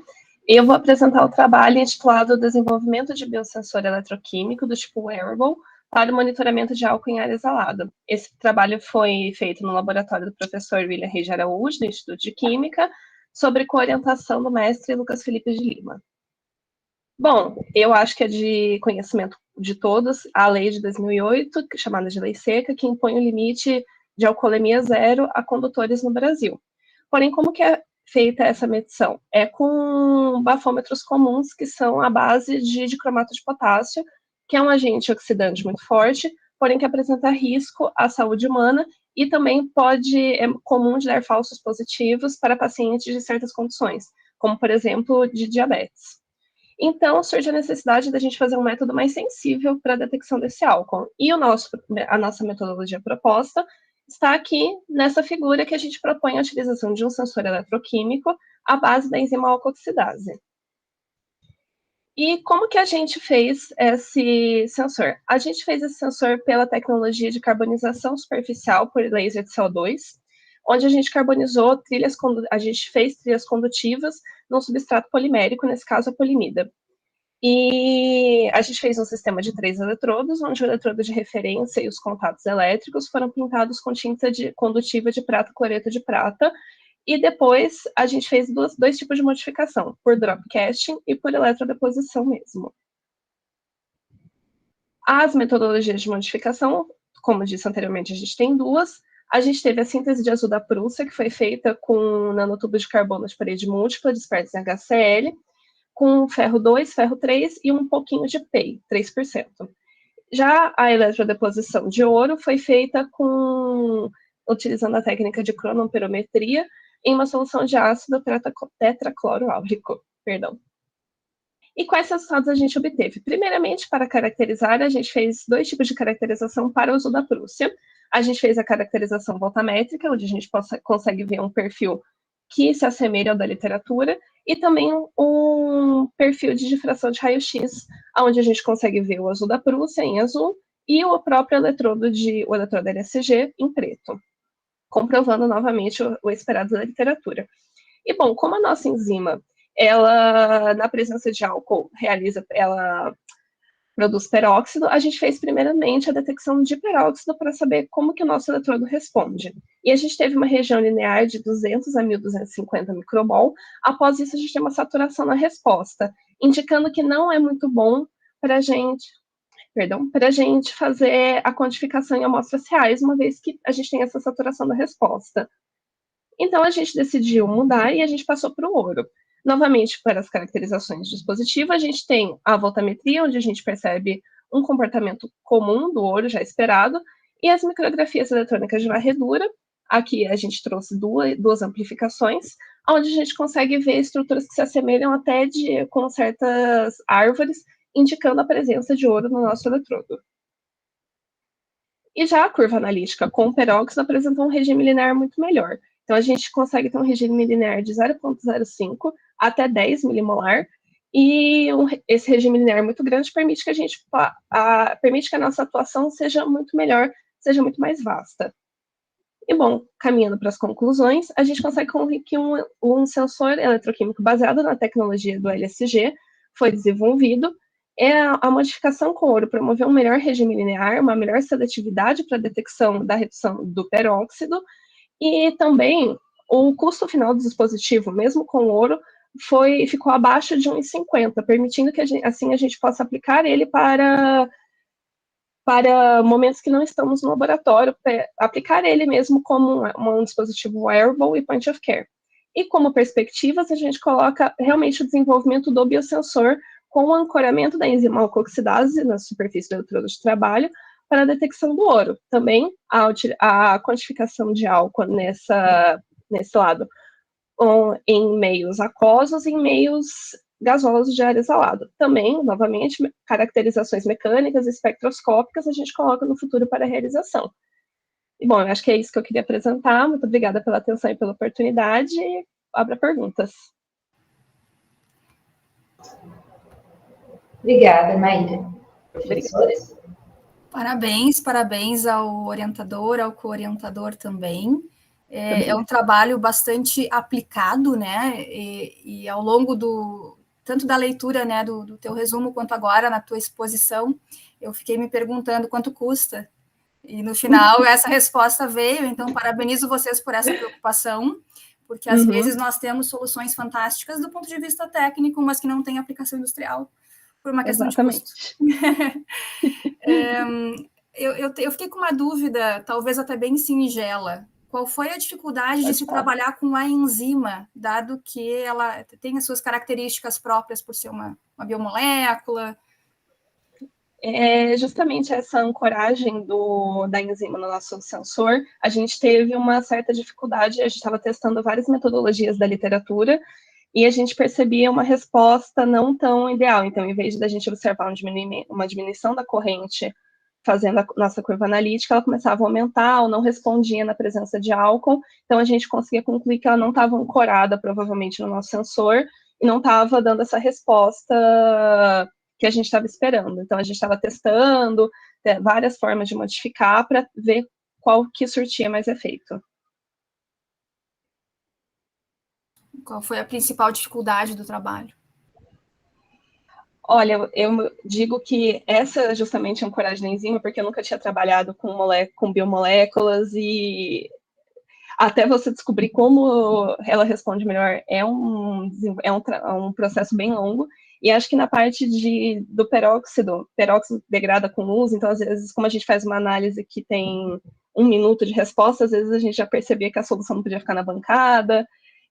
Eu vou apresentar o trabalho intitulado Desenvolvimento de Biosensor Eletroquímico do tipo Wearable para o monitoramento de álcool em ar exalado. Esse trabalho foi feito no laboratório do professor William Reis de Araújo, do Instituto de Química, sobre coorientação do mestre Lucas Felipe de Lima. Bom, eu acho que é de conhecimento de todos a lei de 2008, chamada de Lei Seca, que impõe o limite de alcoolemia zero a condutores no Brasil. Porém, como que é feita essa medição? É com bafômetros comuns, que são a base de dicromato de potássio, que é um agente oxidante muito forte, porém que apresenta risco à saúde humana e também é comum de dar falsos positivos para pacientes de certas condições, como, por exemplo, de diabetes. Então, surge a necessidade da gente fazer um método mais sensível para a detecção desse álcool. E a nossa metodologia proposta está aqui nessa figura que a gente propõe a utilização de um sensor eletroquímico à base da enzima alcoxidase. E como que a gente fez esse sensor? A gente fez esse sensor pela tecnologia de carbonização superficial por laser de CO2, onde a gente carbonizou trilhas, a gente fez trilhas condutivas num substrato polimérico, nesse caso a polimida. E a gente fez um sistema de 3 eletrodos, onde o eletrodo de referência e os contatos elétricos foram pintados com tinta condutiva de prata, cloreto de prata, e depois a gente fez dois tipos de modificação, por drop casting e por eletrodeposição mesmo. As metodologias de modificação, como disse anteriormente, a gente tem duas. A gente teve a síntese de azul da Prússia, que foi feita com nanotubos de carbono de parede múltipla, dispersos em HCl, com ferro 2, ferro 3 e um pouquinho de PEI, 3%. Já a eletrodeposição de ouro foi feita utilizando a técnica de cronoamperometria em uma solução de ácido tetracloroáurico. E quais resultados a gente obteve? Primeiramente, para caracterizar, a gente fez 2 tipos de caracterização para o uso da Prússia. A gente fez a caracterização voltamétrica, onde a gente consegue ver um perfil que se assemelha ao da literatura, e também um perfil de difração de raio-x, onde a gente consegue ver o azul da Prússia em azul e o próprio eletrodo LSG em preto, comprovando novamente o esperado da literatura. E, bom, como a nossa enzima, ela, na presença de álcool, ela produz peróxido, a gente fez primeiramente a detecção de peróxido para saber como que o nosso eletrodo responde. E a gente teve uma região linear de 200 a 1250 micromol. Após isso, a gente tem uma saturação na resposta, indicando que não é muito bom para a gente fazer a quantificação em amostras reais, uma vez que a gente tem essa saturação da resposta. Então, a gente decidiu mudar e a gente passou para o ouro. Novamente, para as caracterizações do dispositivo, a gente tem a voltametria, onde a gente percebe um comportamento comum do ouro já esperado, e as micrografias eletrônicas de varredura. Aqui a gente trouxe duas amplificações, onde a gente consegue ver estruturas que se assemelham até com certas árvores, indicando a presença de ouro no nosso eletrodo. E já a curva analítica com o peróxido apresentou um regime linear muito melhor. Então, a gente consegue ter um regime linear de 0,05 até 10 milimolar, e esse regime linear muito grande permite que a nossa atuação seja muito melhor, seja muito mais vasta. E, bom, caminhando para as conclusões, a gente consegue concluir que um sensor eletroquímico baseado na tecnologia do LSG foi desenvolvido. A modificação com ouro promoveu um melhor regime linear, uma melhor seletividade para a detecção da redução do peróxido, e também o custo final do dispositivo, mesmo com ouro, ficou abaixo de 1,50, permitindo que a gente possa aplicar ele para momentos que não estamos no laboratório, aplicar ele mesmo como um dispositivo wearable e point of care. E como perspectivas, a gente coloca realmente o desenvolvimento do biosensor com o ancoramento da enzima alcoxidase na superfície do eletrodo de trabalho para a detecção do ouro. Também a quantificação de álcool nesse lado, em meios aquosos e em meios gasosos de ar exalado. Também, novamente, caracterizações mecânicas e espectroscópicas a gente coloca no futuro para a realização. E, bom, eu acho que é isso que eu queria apresentar. Muito obrigada pela atenção e pela oportunidade. Abra perguntas. Obrigada, Maíra. Professores? Parabéns ao orientador, ao co-orientador também. É um trabalho bastante aplicado, né? E ao longo tanto da leitura, né, do teu resumo, quanto agora na tua exposição, eu fiquei me perguntando quanto custa. E no final essa resposta veio, então parabenizo vocês por essa preocupação, porque às vezes nós temos soluções fantásticas do ponto de vista técnico, mas que não têm aplicação industrial, por uma questão de custo. Eu fiquei com uma dúvida, talvez até bem singela. Qual foi a dificuldade de se trabalhar com a enzima, dado que ela tem as suas características próprias por ser uma biomolécula? Justamente essa ancoragem da enzima no nosso sensor, a gente teve uma certa dificuldade, a gente estava testando várias metodologias da literatura, e a gente percebia uma resposta não tão ideal. Então, em vez de a gente observar uma diminuição da corrente fazendo a nossa curva analítica, ela começava a aumentar ou não respondia na presença de álcool, então a gente conseguia concluir que ela não estava ancorada, provavelmente, no nosso sensor, e não estava dando essa resposta que a gente estava esperando. Então, a gente estava testando várias formas de modificar para ver qual que surtia mais efeito. Qual foi a principal dificuldade do trabalho? Olha, eu digo que essa justamente é uma ancoragem na enzima, porque eu nunca tinha trabalhado com biomoléculas, e até você descobrir como ela responde melhor é um processo bem longo. E acho que na parte do peróxido degrada com luz, então às vezes, como a gente faz uma análise que tem 1 minuto de resposta, às vezes a gente já percebia que a solução não podia ficar na bancada,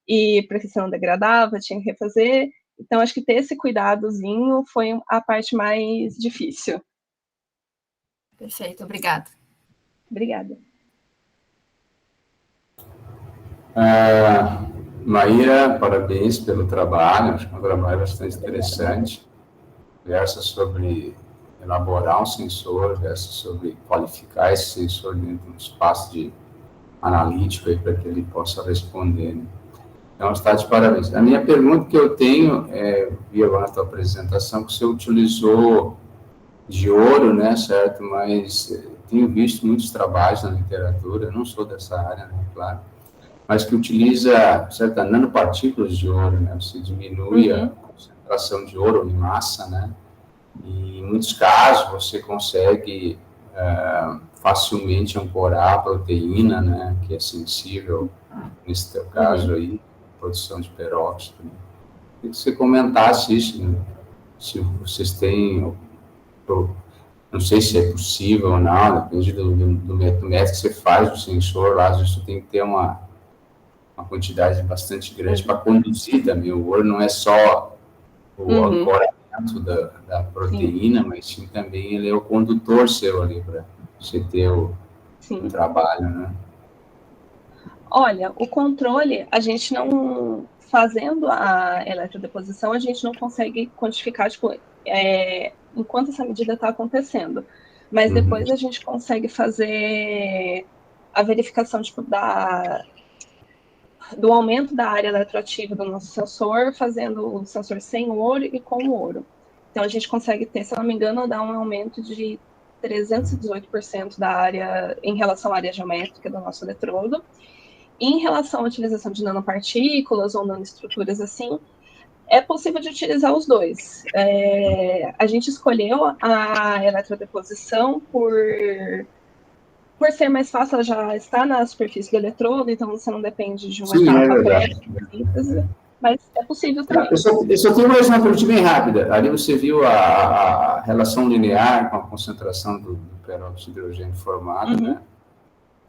e porque senão degradava, tinha que refazer. Então, acho que ter esse cuidadozinho foi a parte mais difícil. Perfeito, obrigada. Obrigada. Maíra, parabéns pelo trabalho, acho que é um trabalho bastante interessante. Versa sobre elaborar um sensor, versa sobre qualificar esse sensor dentro de um espaço analítico para que ele possa responder, né? Então, está de parabéns. A minha pergunta que eu tenho, vi agora na tua apresentação, que você utilizou de ouro, né, certo? Mas tenho visto muitos trabalhos na literatura, não sou dessa área, né, claro, mas que utiliza, certo, nanopartículas de ouro, né? Você diminui a concentração de ouro em massa, né? E em muitos casos você consegue facilmente ancorar a proteína, né, que é sensível, nesse teu caso aí, produção de peróxido. Né? Queria que você comentasse isso, né? Se vocês têm, não sei se é possível ou não, depende do método que você faz do sensor, lá às vezes você tem que ter uma quantidade bastante grande para conduzir também. O ouro não é só o ancoramento da proteína, mas sim também ele é o condutor seu ali para você ter o trabalho, né? Olha, o controle, a gente não, fazendo a eletrodeposição, a gente não consegue quantificar, tipo, enquanto essa medida está acontecendo. Mas depois a gente consegue fazer a verificação, tipo, do aumento da área eletroativa do nosso sensor, fazendo o sensor sem ouro e com ouro. Então, a gente consegue ter, se eu não me engano, dar um aumento de 318% da área, em relação à área geométrica do nosso eletrodo. Em relação à utilização de nanopartículas ou nanoestruturas assim, é possível de utilizar os dois. A gente escolheu a eletrodeposição por ser mais fácil, ela já está na superfície do eletrodo, então você não depende de uma etapa prévia, mas é possível também. Eu só tenho mais uma pergunta bem rápida. Ali você viu a relação linear com a concentração do peróxido de hidrogênio formado, né?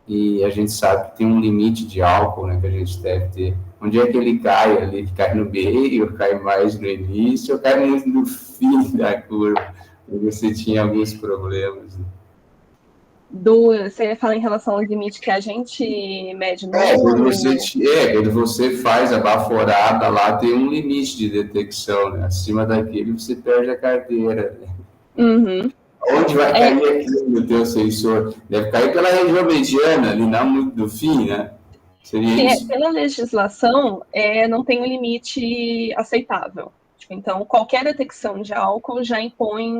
E a gente sabe que tem um limite de álcool, né, que a gente deve ter. Onde é que ele cai ali? Cai no meio, cai mais no início, ou cai muito no fim da curva? Você tinha alguns problemas. Né? Você fala em relação ao limite que a gente mede no... Quando você faz a baforada lá, tem um limite de detecção, né? Acima daquele você perde a carteira. Né? Onde vai cair aqui no teu sensor? Deve cair pela região mediana, ali não muito do fim, né? Seria isso? Pela legislação, não tem um limite aceitável. Então, qualquer detecção de álcool já impõe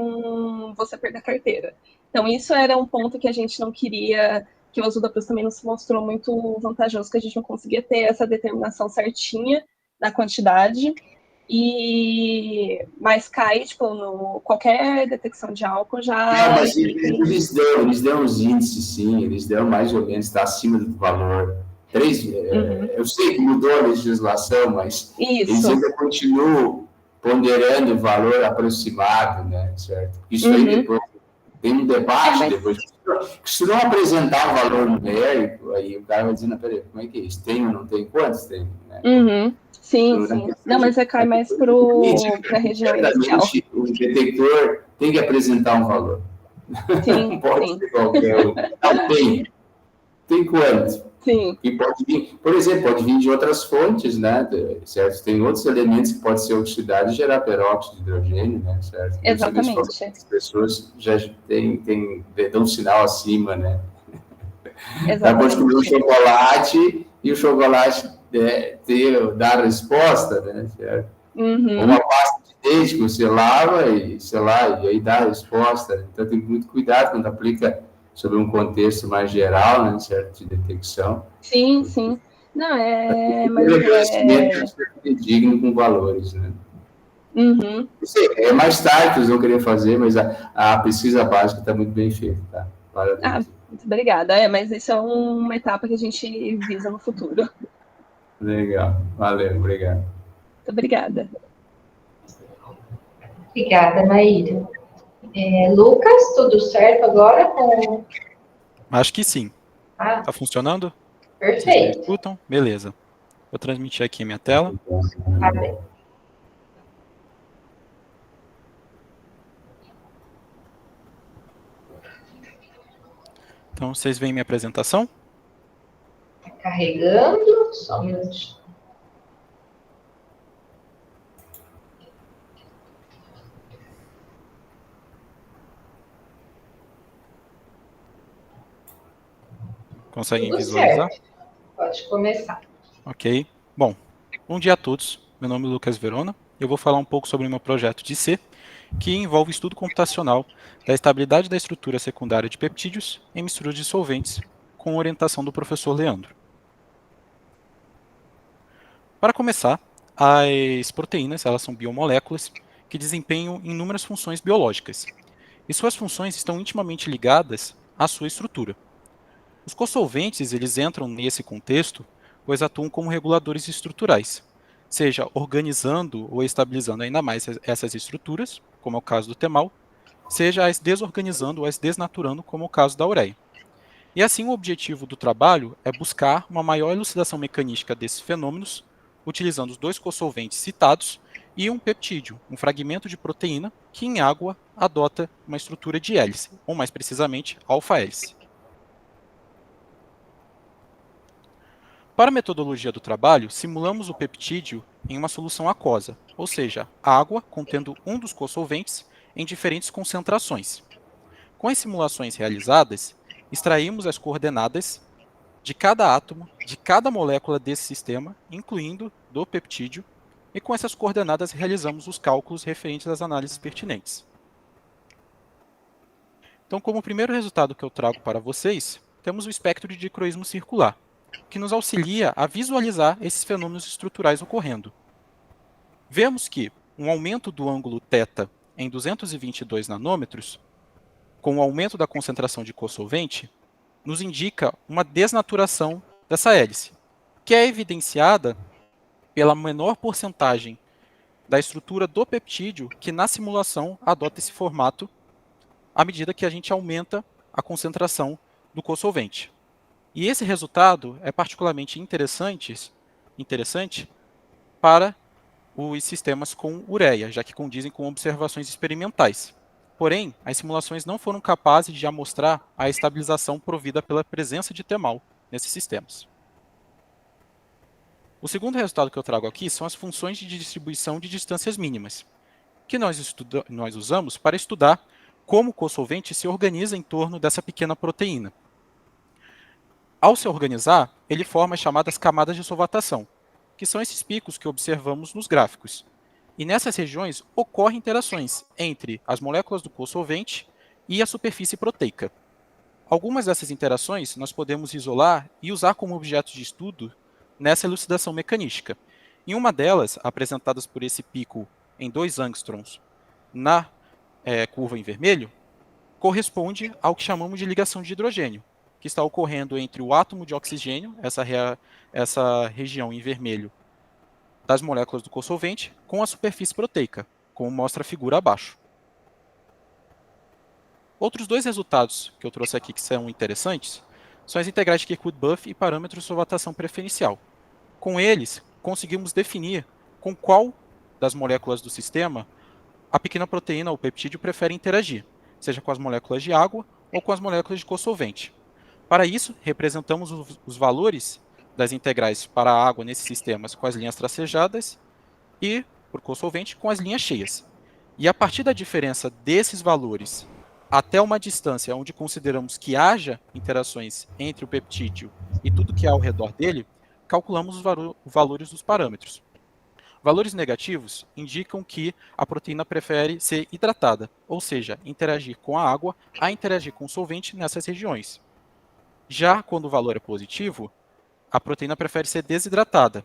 você perder a carteira. Então, isso era um ponto que a gente não queria, que o Azul da Plus também não se mostrou muito vantajoso, que a gente não conseguia ter essa determinação certinha da quantidade, mas cai, tipo, qualquer detecção de álcool já... mas eles dão os índices, sim, eles dão mais ou menos, está acima do valor. Eu sei que mudou a legislação, mas eles ainda continuam ponderando o valor aproximado, né, certo? Isso aí depois... Tem um debate depois. Se não apresentar um valor numérico, aí o cara vai dizendo, peraí, como é que é isso? Tem ou não tem? Quantos tem? Né? Sim. Não, mas você cai mais para a região inicial. O detector tem que apresentar um valor. Sim, não pode ser qualquer um. Não, tem quanto? Sim. E pode vir, por exemplo, pode vir de outras fontes, né? Certo? Tem outros elementos que podem ser oxidados e gerar peróxido de hidrogênio, né? Certo? Exatamente. As pessoas já dão um sinal acima, né? Depois comer um chocolate e o chocolate dar a resposta, né? Certo? Uhum. Uma pasta de dente que você lava e, sei lá, e aí dá a resposta. Então tem muito cuidado quando aplica sobre um contexto mais geral, né, certo, de detecção. Sim, sim. Não, Mas reconhecimento é digno com valores, né? Uhum. É mais tarde que eles vão querer fazer, mas a pesquisa básica está muito bem feita, tá? Parabéns. Muito obrigada. Mas isso é uma etapa que a gente visa no futuro. Legal. Valeu, obrigado. Muito obrigada. Obrigada, Maíra. Lucas, tudo certo agora? Acho que sim. Ah, Tá funcionando? perfeito. Vocês me escutam? Beleza. Vou transmitir aqui a minha tela. Parabéns. Então, vocês veem minha apresentação? Tá carregando, só um minutinho. Conseguem Tudo visualizar? certo. Pode começar. Ok. Bom, bom dia a todos. Meu nome é Lucas Verona. Eu vou falar um pouco sobre o meu projeto de C, que envolve estudo computacional da estabilidade da estrutura secundária de peptídeos em misturas de solventes, com orientação do professor Leandro. Para começar, as proteínas elas são biomoléculas que desempenham inúmeras funções biológicas, e suas funções estão intimamente ligadas à sua estrutura. Os cosolventes eles entram nesse contexto, pois atuam como reguladores estruturais, seja organizando ou estabilizando ainda mais essas estruturas, como é o caso do temal, seja as desorganizando ou as desnaturando, como é o caso da ureia. E assim o objetivo do trabalho é buscar uma maior elucidação mecanística desses fenômenos, utilizando os dois cosolventes citados e um peptídeo, um fragmento de proteína que em água adota uma estrutura de hélice, ou mais precisamente, alfa-hélice. Para a metodologia do trabalho, simulamos o peptídeo em uma solução aquosa, ou seja, água contendo um dos cosolventes em diferentes concentrações. Com as simulações realizadas, extraímos as coordenadas de cada átomo, de cada molécula desse sistema, incluindo do peptídeo, e com essas coordenadas realizamos os cálculos referentes às análises pertinentes. Então, como primeiro resultado que eu trago para vocês, temos o espectro de dicroísmo circular, que nos auxilia a visualizar esses fenômenos estruturais ocorrendo. Vemos que um aumento do ângulo θ em 222 nanômetros, com o aumento da concentração de cosolvente, nos indica uma desnaturação dessa hélice, que é evidenciada pela menor porcentagem da estrutura do peptídeo que na simulação adota esse formato à medida que a gente aumenta a concentração do cosolvente. E esse resultado é particularmente interessante para os sistemas com ureia, já que condizem com observações experimentais. Porém, as simulações não foram capazes de amostrar a estabilização provida pela presença de temal nesses sistemas. O segundo resultado que eu trago aqui são as funções de distribuição de distâncias mínimas, que nós usamos para estudar como o cosolvente se organiza em torno dessa pequena proteína. Ao se organizar, ele forma as chamadas camadas de solvatação, que são esses picos que observamos nos gráficos. E nessas regiões ocorrem interações entre as moléculas do cosolvente e a superfície proteica. Algumas dessas interações nós podemos isolar e usar como objeto de estudo nessa elucidação mecanística. Em uma delas, apresentadas por esse pico em 2 angstroms na curva em vermelho, corresponde ao que chamamos de ligação de hidrogênio, que está ocorrendo entre o átomo de oxigênio, essa região em vermelho, das moléculas do cosolvente, com a superfície proteica, como mostra a figura abaixo. Outros dois resultados que eu trouxe aqui que são interessantes são as integrais de Kirkwood-Buff e parâmetros de solvatação preferencial. Com eles, conseguimos definir com qual das moléculas do sistema a pequena proteína ou peptídeo prefere interagir, seja com as moléculas de água ou com as moléculas de cosolvente. Para isso, representamos os valores das integrais para a água nesses sistemas com as linhas tracejadas e, por cosolvente, com as linhas cheias. E a partir da diferença desses valores até uma distância onde consideramos que haja interações entre o peptídeo e tudo que há ao redor dele, calculamos os valores dos parâmetros. Valores negativos indicam que a proteína prefere ser hidratada, ou seja, interagir com a água a interagir com o solvente nessas regiões. Já quando o valor é positivo, a proteína prefere ser desidratada,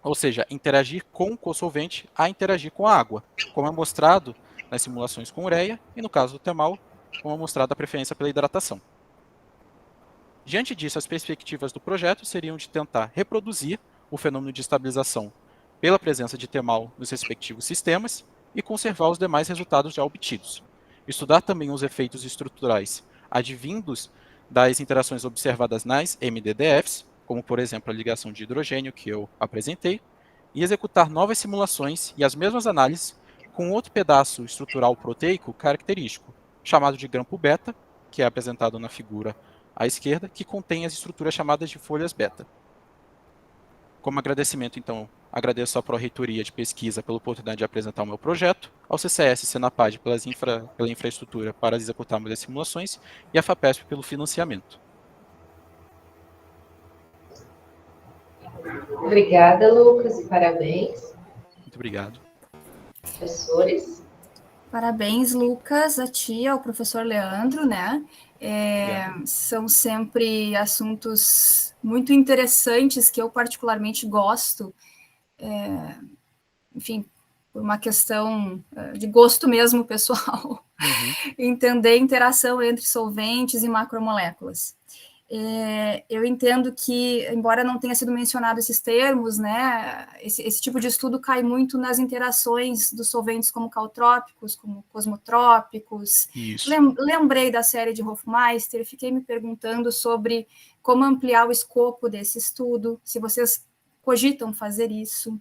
ou seja, interagir com o cosolvente a interagir com a água, como é mostrado nas simulações com ureia e, no caso do temal, como é mostrado a preferência pela hidratação. Diante disso, as perspectivas do projeto seriam de tentar reproduzir o fenômeno de estabilização pela presença de temal nos respectivos sistemas e conservar os demais resultados já obtidos. Estudar também os efeitos estruturais advindos das interações observadas nas MDDFs, como por exemplo a ligação de hidrogênio que eu apresentei, e executar novas simulações e as mesmas análises com outro pedaço estrutural proteico característico, chamado de grampo beta, que é apresentado na figura à esquerda, que contém as estruturas chamadas de folhas beta. Como agradecimento, então, agradeço à Pró-Reitoria de Pesquisa pela oportunidade de apresentar o meu projeto, ao CCS e Senapad pela infraestrutura para executarmos as simulações e à FAPESP pelo financiamento. Obrigada, Lucas, e parabéns. Muito obrigado. Professores. Parabéns, Lucas, a ti, ao professor Leandro, né? São sempre assuntos muito interessantes que eu particularmente gosto, enfim, por uma questão de gosto mesmo pessoal, entender a interação entre solventes e macromoléculas. Eu entendo que, embora não tenha sido mencionado esses termos, né, esse tipo de estudo cai muito nas interações dos solventes como calotrópicos, como cosmotrópicos. Lembrei da série de Hofmeister, fiquei me perguntando sobre como ampliar o escopo desse estudo, se vocês cogitam fazer isso.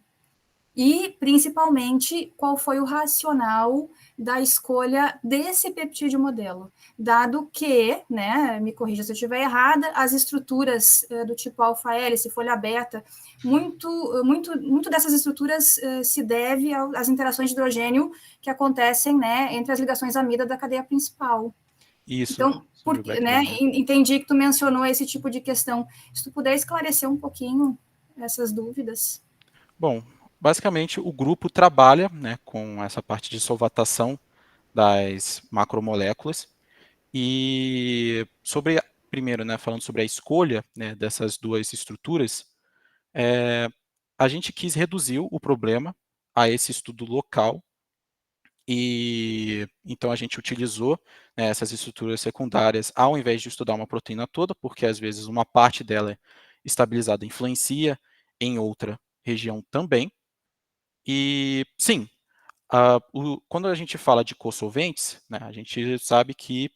E, principalmente, qual foi o racional da escolha desse peptídeo modelo, dado que, né, me corrija se eu estiver errada, as estruturas do tipo alfa-hélice, folha beta, muito dessas estruturas se deve às interações de hidrogênio que acontecem, né, entre as ligações amida da cadeia principal. Isso. Então, entendi que tu mencionou esse tipo de questão. Se tu puder esclarecer um pouquinho essas dúvidas. Bom, basicamente, o grupo trabalha, né, com essa parte de solvatação das macromoléculas e primeiro, né, falando sobre a escolha, né, dessas duas estruturas, a gente quis reduzir o problema a esse estudo local e então a gente utilizou, né, essas estruturas secundárias ao invés de estudar uma proteína toda, porque às vezes uma parte dela estabilizada influencia em outra região também. E, sim, quando a gente fala de cosolventes, né, a gente sabe que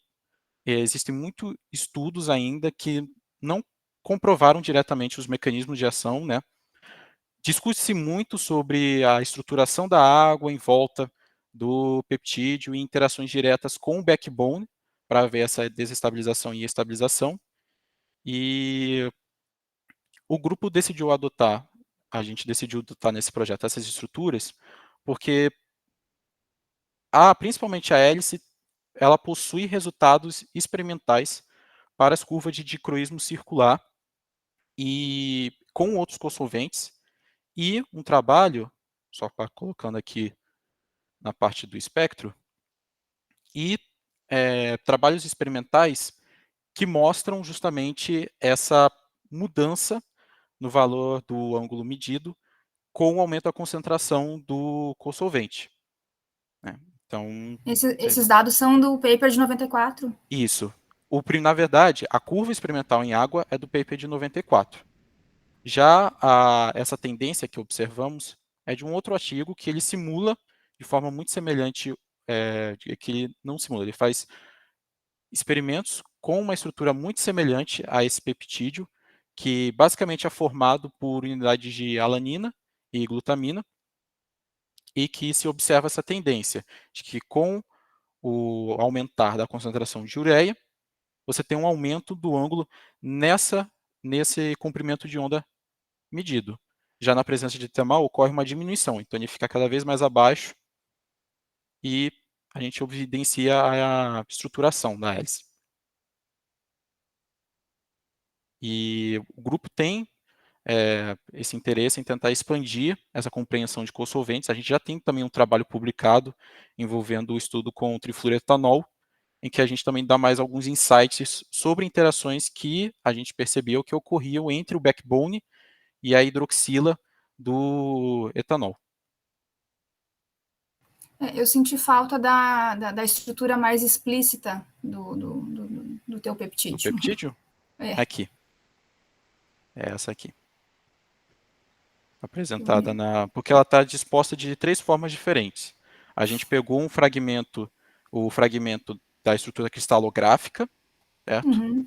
existem muitos estudos ainda que não comprovaram diretamente os mecanismos de ação, né? Discute-se muito sobre a estruturação da água em volta do peptídeo e interações diretas com o backbone para ver essa desestabilização e estabilização. E o grupo a gente decidiu adotar nesse projeto essas estruturas porque principalmente a hélice, ela possui resultados experimentais para as curvas de dicroísmo circular e com outros cosolventes e um trabalho, só colocando aqui na parte do espectro, e trabalhos experimentais que mostram justamente essa mudança no valor do ângulo medido com o aumento da concentração do cosolvente. Né? Então, esses dados são do paper de 94? Isso. Na verdade, a curva experimental em água é do paper de 94. Já essa tendência que observamos é de um outro artigo que ele simula de forma muito semelhante, que ele não simula, ele faz experimentos com uma estrutura muito semelhante a esse peptídeo, que basicamente é formado por unidades de alanina e glutamina, e que se observa essa tendência de que com o aumentar da concentração de ureia, você tem um aumento do ângulo nesse comprimento de onda medido. Já na presença de etemal ocorre uma diminuição, então ele fica cada vez mais abaixo e a gente evidencia a estruturação da hélice. E o grupo tem esse interesse em tentar expandir essa compreensão de cosolventes. A gente já tem também um trabalho publicado envolvendo o estudo com o trifluoretanol, em que a gente também dá mais alguns insights sobre interações que a gente percebeu que ocorriam entre o backbone e a hidroxila do etanol. Eu senti falta da estrutura mais explícita do teu peptídeo. O peptídeo? É. Aqui. É essa aqui. Apresentada porque ela está disposta de 3 formas diferentes. A gente pegou o fragmento da estrutura cristalográfica, certo? Uhum.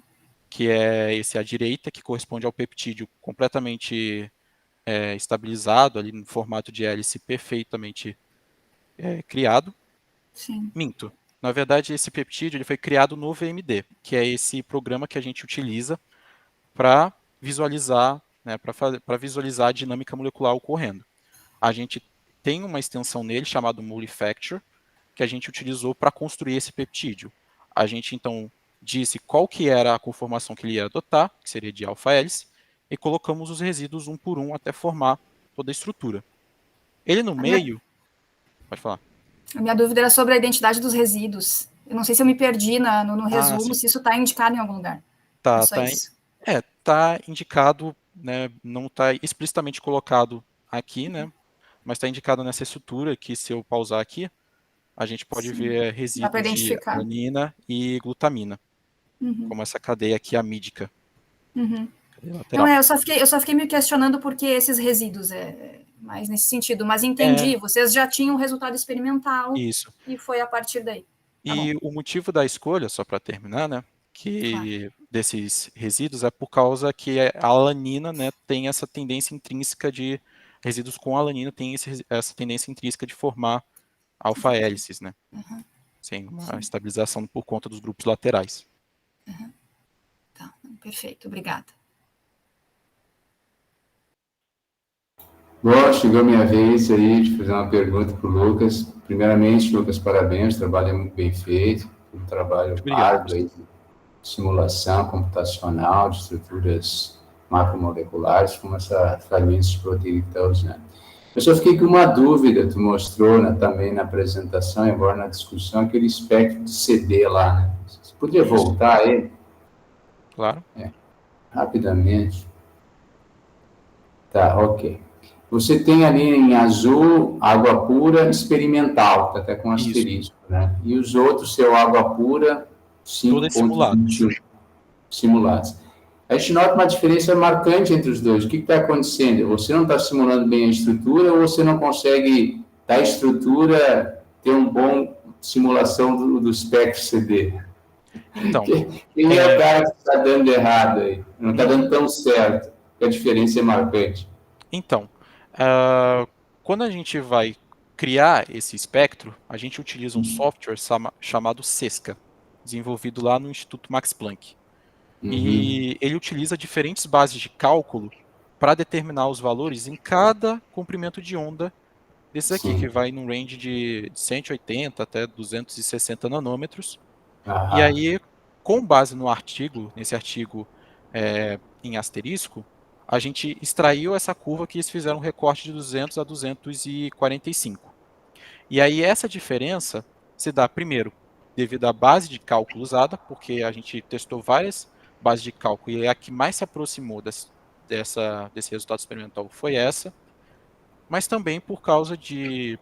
Que é esse à direita, que corresponde ao peptídeo completamente estabilizado, ali no formato de hélice perfeitamente criado. Sim. Minto. Na verdade, esse peptídeo ele foi criado no VMD, que é esse programa que a gente utiliza para visualizar, para visualizar a dinâmica molecular ocorrendo. A gente tem uma extensão nele chamada Multifactor, que a gente utilizou para construir esse peptídeo. A gente, então, disse qual que era a conformação que ele ia adotar, que seria de alfa-hélice, e colocamos os resíduos um por um até formar toda a estrutura. Ele no meio... Pode falar. A minha dúvida era sobre a identidade dos resíduos. Eu não sei se eu me perdi no resumo, se isso está indicado em algum lugar. Tá indicado, né, não está explicitamente colocado aqui, né, mas está indicado nessa estrutura que, se eu pausar aqui, a gente pode ver resíduos de alanina e glutamina, como essa cadeia aqui amídica. Não, eu só fiquei me questionando por que esses resíduos, mais nesse sentido, mas entendi, vocês já tinham um resultado experimental. Isso. E foi a partir daí. E o motivo da escolha, só para terminar, né, desses resíduos é por causa que a alanina, né, tem essa tendência intrínseca de resíduos com alanina tem essa tendência intrínseca de formar alfa-hélices, né? Sem uma estabilização por conta dos grupos laterais. Tá, perfeito, obrigada. Bom, chegou a minha vez aí de fazer uma pergunta para o Lucas. Primeiramente, Lucas, parabéns, o trabalho é muito bem feito, um trabalho árduo aí de simulação computacional de estruturas macromoleculares, como essa fragmentos de proteína que está usando. Eu só fiquei com uma dúvida, tu mostrou, né, também na apresentação, embora na discussão, aquele espectro de CD lá, né? Você podia voltar a ele? Claro. Rapidamente. Tá, ok. Você tem ali em azul água pura experimental, tá até com asterisco, né? E os outros, seu água pura, 5.21 simulados. A gente nota uma diferença marcante entre os dois. O que está acontecendo? Você não está simulando bem a estrutura ou você não consegue, da estrutura, ter uma boa simulação do espectro CD? Então, quem é o cara que está dando errado aí? Não está dando tão certo, porque a diferença é marcante. Então, quando a gente vai criar esse espectro, a gente utiliza um software chamado SESCA, desenvolvido lá no Instituto Max Planck. E ele utiliza diferentes bases de cálculo para determinar os valores em cada comprimento de onda desses aqui, que vai num range de 180 até 260 nanômetros. E aí, com base no artigo, nesse artigo em asterisco, a gente extraiu essa curva que eles fizeram um recorte de 200 a 245. E aí essa diferença se dá, primeiro, devido à base de cálculo usada, porque a gente testou várias bases de cálculo e a que mais se aproximou desse resultado experimental foi essa, mas também por causa de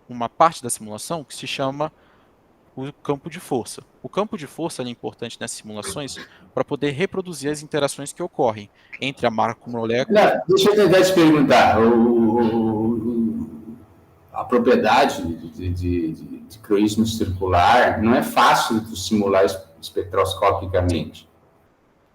uma parte da simulação que se chama o campo de força. O campo de força é importante nessas simulações para poder reproduzir as interações que ocorrem entre a macromolécula... Deixa eu tentar te perguntar. A propriedade de croísmo circular não é fácil de simular espectroscopicamente.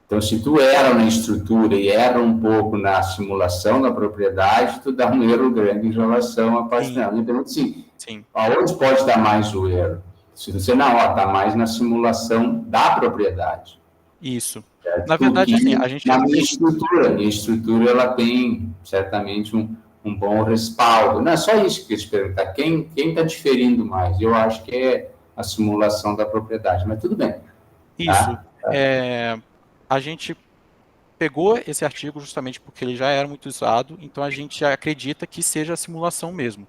Então, se tu erra na estrutura e erra um pouco na simulação da propriedade, tu dá um erro grande em relação à parte dela. Então, assim, aonde pode dar mais o erro? Se você não, está mais na simulação da propriedade. Isso. Certo? Na verdade, assim, a gente... Na minha estrutura, ela tem certamente um bom respaldo. Não é só isso que eu te perguntar. Quem está diferindo mais? Eu acho que é a simulação da propriedade, mas tudo bem. Isso. Tá? A gente pegou esse artigo justamente porque ele já era muito usado, então a gente acredita que seja a simulação mesmo.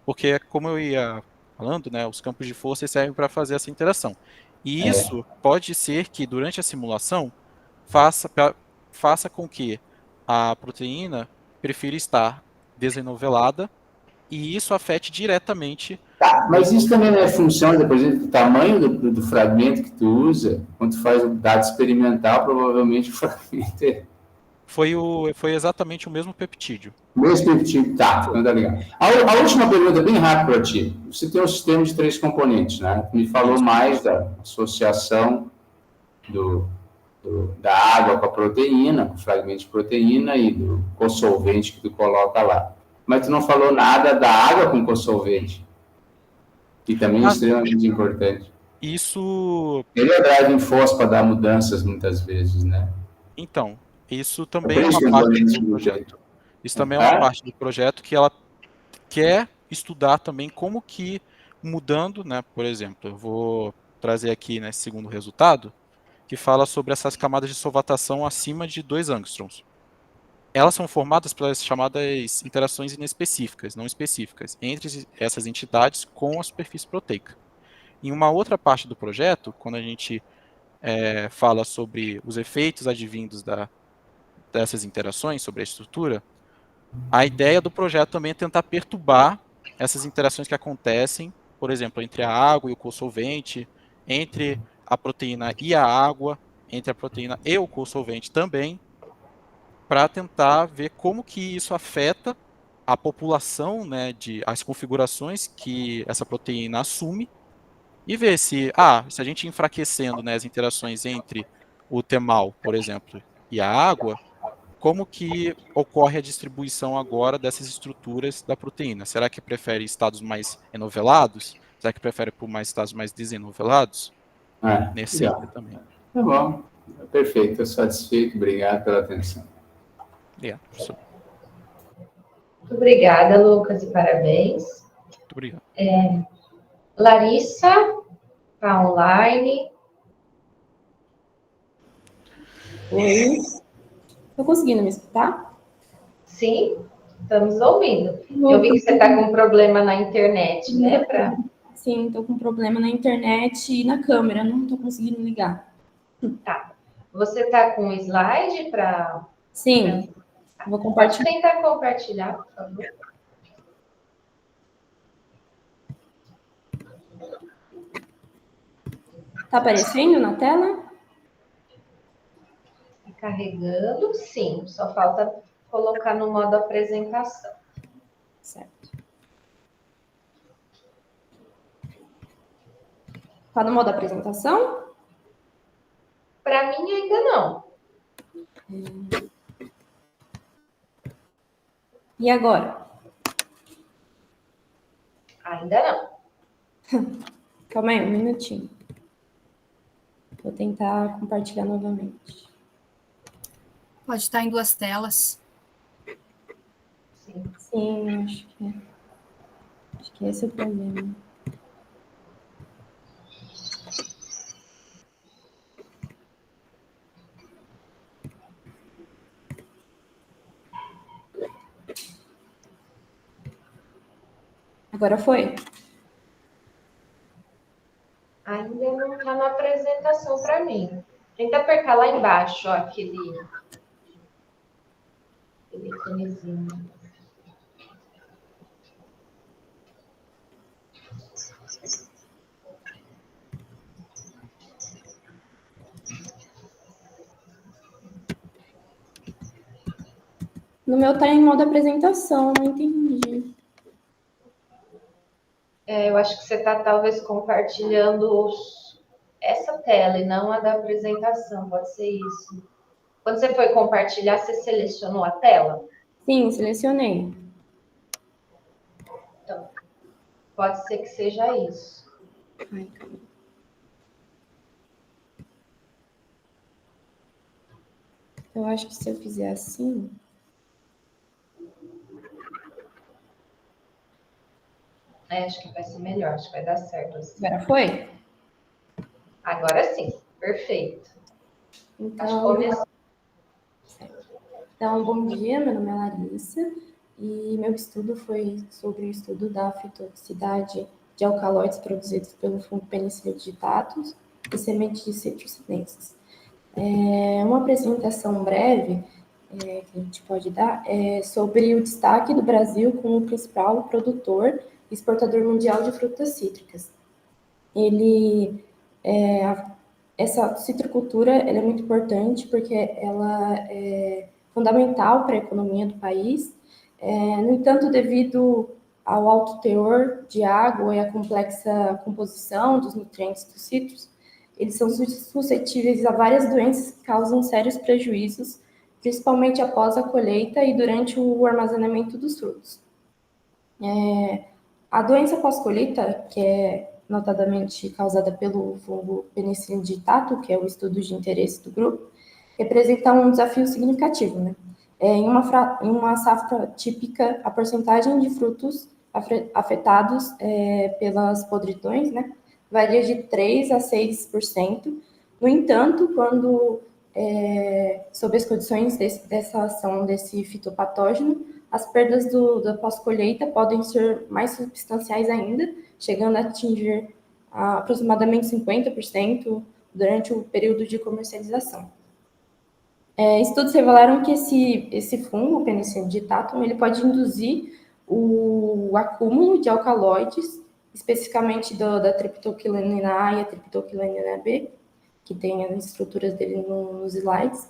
Porque, como eu ia falando, né, os campos de força servem para fazer essa interação. E isso pode ser que, durante a simulação, faça com que a proteína prefira estar desenovelada e isso afete diretamente... Tá, mas isso também não é função, depois do tamanho do fragmento que tu usa, quando tu faz o dado experimental, provavelmente o fragmento é... Foi exatamente o mesmo peptídeo. Mesmo peptídeo, tá, então tá legal. A última pergunta, bem rápida para ti. Você tem um sistema de 3 componentes, né? Me falou mais da associação da água com a proteína, com o fragmento de proteína e do cosolvente que tu coloca lá. Mas tu não falou nada da água com cosolvente, que também é extremamente importante. Isso... Ele é driving force para dar mudanças muitas vezes, né? Então, isso também é uma parte do projeto. Isso também é uma parte do projeto que ela quer estudar também como que mudando, né? Por exemplo, eu vou trazer aqui nesse segundo resultado, que fala sobre essas camadas de solvatação acima de 2 angstroms. Elas são formadas pelas chamadas interações inespecíficas, não específicas, entre essas entidades com a superfície proteica. Em uma outra parte do projeto, quando a gente fala sobre os efeitos advindos dessas interações sobre a estrutura, a ideia do projeto também é tentar perturbar essas interações que acontecem, por exemplo, entre a água e o cosolvente, entre a proteína e a água, entre a proteína e o cosolvente também, para tentar ver como que isso afeta a população, né, as configurações que essa proteína assume, e ver se a gente enfraquecendo, né, as interações entre o temal, por exemplo, e a água, como que ocorre a distribuição agora dessas estruturas da proteína? Será que prefere estados mais enovelados? Será que prefere por mais estados mais desenovelados? Nesse sentido também. Tá bom. Perfeito. Estou satisfeito. Obrigado pela atenção. Obrigado, professor. Muito obrigada, Lucas, e parabéns. Muito obrigado. Larissa, está online. Oi. Estou conseguindo me escutar? Sim, estamos ouvindo. Eu vi que você está com problema na internet, né? Sim, estou com problema na internet e na câmera, não estou conseguindo ligar. Tá. Você está com um slide para... Sim, vou compartilhar. Pode tentar compartilhar, por favor. Está aparecendo na tela? Carregando, sim. Só falta colocar no modo apresentação. Certo. Está no modo apresentação? Para mim, ainda não. E agora? Ainda não. Calma aí, um minutinho. Vou tentar compartilhar novamente. Pode estar em 2 telas. Sim, acho que esse é o problema. Agora foi? Ainda não está na apresentação para mim. Tenta apertar lá embaixo, ó, aquele iconezinho. No meu tá em modo apresentação, não entendi. Eu acho que você está talvez compartilhando essa tela e não a da apresentação, pode ser isso. Quando você foi compartilhar, você selecionou a tela? Sim, selecionei. Então, pode ser que seja isso. Ai, calma. Eu acho que se eu fizer assim... Acho que vai ser melhor, acho que vai dar certo assim. Agora foi? Agora sim, perfeito. Acho que Então, começou. Então, bom dia, meu nome é Larissa e meu estudo foi sobre o estudo da fitotoxicidade de alcaloides produzidos pelo fungo Penicillium digitatus e sementes de citros sinensis. Uma apresentação breve que a gente pode dar é sobre o destaque do Brasil como principal produtor e exportador mundial de frutas cítricas. Essa citricultura ela é muito importante porque ela é fundamental para a economia do país. No entanto, devido ao alto teor de água e à complexa composição dos nutrientes dos citros, eles são suscetíveis a várias doenças que causam sérios prejuízos, principalmente após a colheita e durante o armazenamento dos frutos. A doença pós-colheita, que é notadamente causada pelo fungo Penicillium digitatus, que é o estudo de interesse do grupo, representa um desafio significativo, né? Em uma safra típica, a porcentagem de frutos afetados pelas podridões, né, varia de 3% a 6%. No entanto, quando sob as condições dessa ação desse fitopatógeno, as perdas da pós-colheita podem ser mais substanciais ainda, chegando a atingir aproximadamente 50% durante o período de comercialização. Estudos revelaram que esse fungo, Penicillium digitatum, ele pode induzir o acúmulo de alcaloides, especificamente da triptoquilanina A e a triptoquilanina B, que tem as estruturas dele nos slides,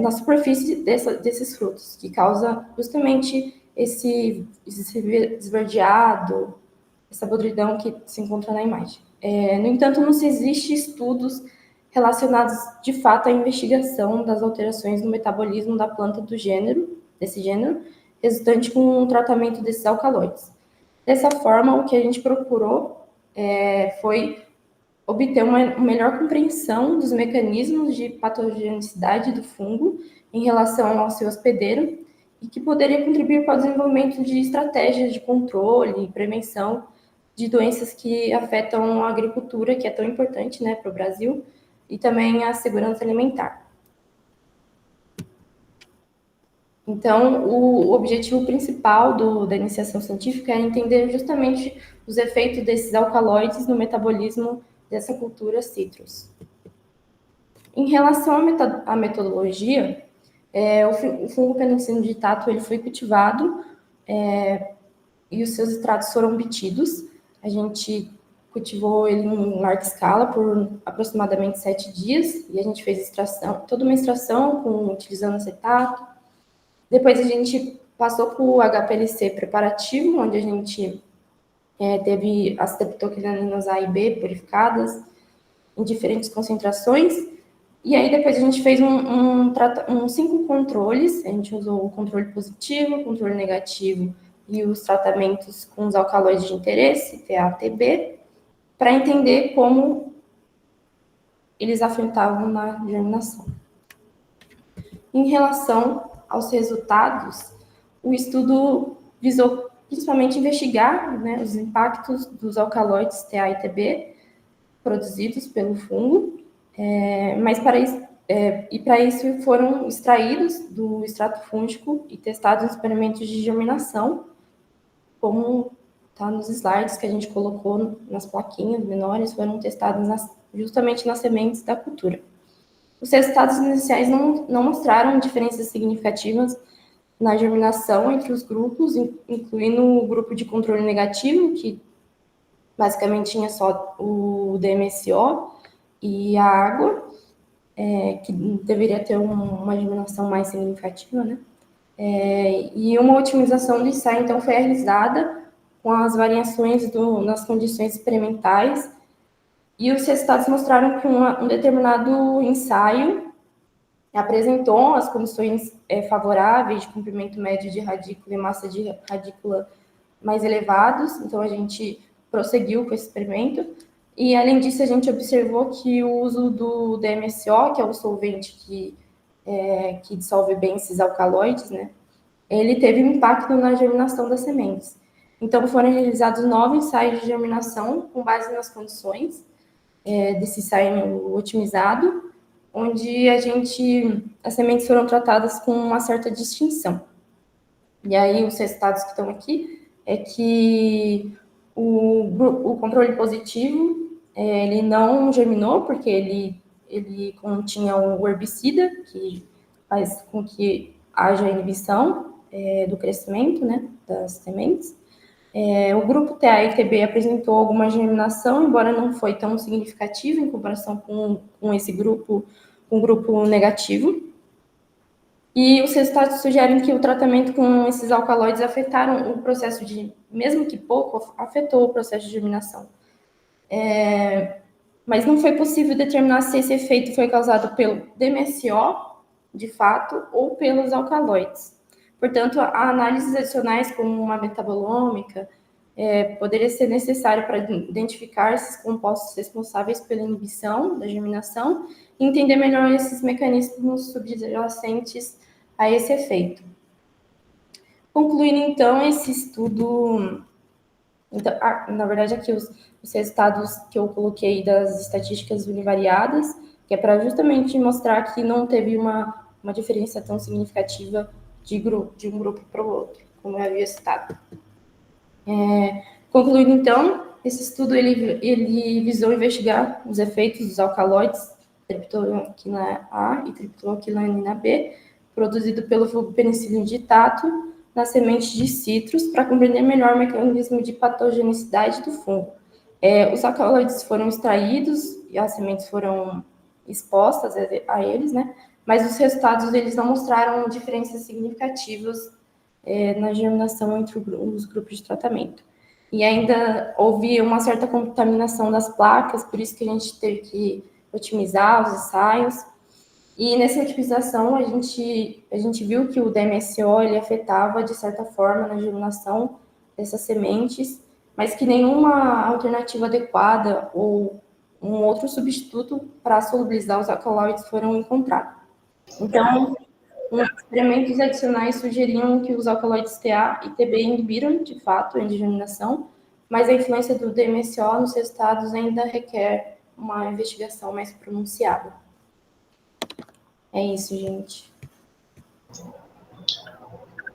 na superfície desses frutos, que causa justamente esse esverdeado, essa podridão que se encontra na imagem. No entanto, não se existe estudos relacionados de fato à investigação das alterações no metabolismo da planta desse gênero, resultante com o tratamento desses alcaloides. Dessa forma, o que a gente procurou foi obter uma melhor compreensão dos mecanismos de patogenicidade do fungo em relação ao seu hospedeiro e que poderia contribuir para o desenvolvimento de estratégias de controle e prevenção de doenças que afetam a agricultura, que é tão importante, né, para o Brasil, e também a segurança alimentar. Então, o objetivo principal da iniciação científica é entender justamente os efeitos desses alcaloides no metabolismo dessa cultura citrus. Em relação à metodologia, o fungo Penicillium digitatus ele foi cultivado e os seus extratos foram obtidos. A gente cultivou ele em larga escala por aproximadamente 7 dias e a gente fez toda uma extração utilizando acetato. Depois a gente passou para o HPLC preparativo, onde a gente teve as triptoquilaninas A e B purificadas em diferentes concentrações. E aí depois a gente fez 5 controles. A gente usou o controle positivo, o controle negativo e os tratamentos com os alcaloides de interesse, TA, TB, para entender como eles afetavam na germinação. Em relação aos resultados, o estudo visou principalmente investigar, né, os impactos dos alcaloides TA e TB produzidos pelo fungo, mas para isso foram extraídos do extrato fúngico e testados em experimentos de germinação, como está nos slides que a gente colocou nas plaquinhas menores, foram testados justamente nas sementes da cultura. Os resultados iniciais não mostraram diferenças significativas na germinação entre os grupos, incluindo o grupo de controle negativo, que basicamente tinha só o DMSO e a água, que deveria ter uma germinação mais significativa, né? E uma otimização do ensaio, então, foi realizada com as variações nas condições experimentais, e os resultados mostraram que um determinado ensaio apresentou as condições favoráveis de comprimento médio de radícula e massa de radícula mais elevados. Então, a gente prosseguiu com esse experimento. E, além disso, a gente observou que o uso do DMSO, que é o solvente que dissolve bem esses alcaloides, né, ele teve um impacto na germinação das sementes. Então, foram realizados 9 ensaios de germinação com base nas condições desse ensaio otimizado, onde as sementes foram tratadas com uma certa distinção. E aí, os resultados que estão aqui é que o controle positivo, ele não germinou, porque ele continha o herbicida, que faz com que haja inibição do crescimento, né, das sementes. O grupo TA e TB apresentou alguma germinação, embora não foi tão significativa em comparação com esse grupo, um grupo negativo. E os resultados sugerem que o tratamento com esses alcaloides afetaram o processo mesmo que pouco, afetou o processo de germinação. Mas não foi possível determinar se esse efeito foi causado pelo DMSO, de fato, ou pelos alcaloides. Portanto, análises adicionais, como uma metabolômica, poderia ser necessário para identificar esses compostos responsáveis pela inibição da germinação e entender melhor esses mecanismos subjacentes a esse efeito. Concluindo, então, esse estudo... Então, na verdade, aqui os resultados que eu coloquei das estatísticas univariadas, que é para justamente mostrar que não teve uma diferença tão significativa de um grupo para o outro, como eu havia citado. Concluindo, então, esse estudo ele visou investigar os efeitos dos alcaloides triptoquina A e triptoquina B, produzido pelo fungo Penicillium digitato, nas sementes de citros, para compreender melhor o mecanismo de patogenicidade do fungo. Os alcaloides foram extraídos e as sementes foram expostas a eles, né? Mas os resultados eles não mostraram diferenças significativas na germinação entre os grupos de tratamento. E ainda houve uma certa contaminação das placas, por isso que a gente teve que otimizar os ensaios. E nessa otimização, a gente viu que o DMSO ele afetava, de certa forma, na germinação dessas sementes, mas que nenhuma alternativa adequada ou um outro substituto para solubilizar os alcaloides foram encontrados. Então, experimentos adicionais sugeriam que os alcaloides TA e TB inibiram, de fato, a germinação, mas a influência do DMSO nos resultados ainda requer uma investigação mais pronunciada. É isso, gente.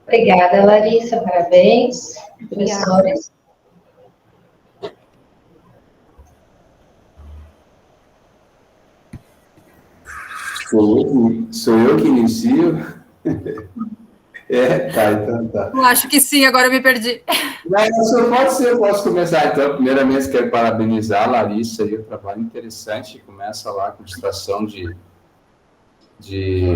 Obrigada, Larissa. Parabéns, professores. Sou eu que inicio? Então tá. Eu acho que sim, agora eu me perdi. Eu posso começar, então. Primeiramente, quero parabenizar a Larissa aí, um trabalho interessante. Começa lá com extração de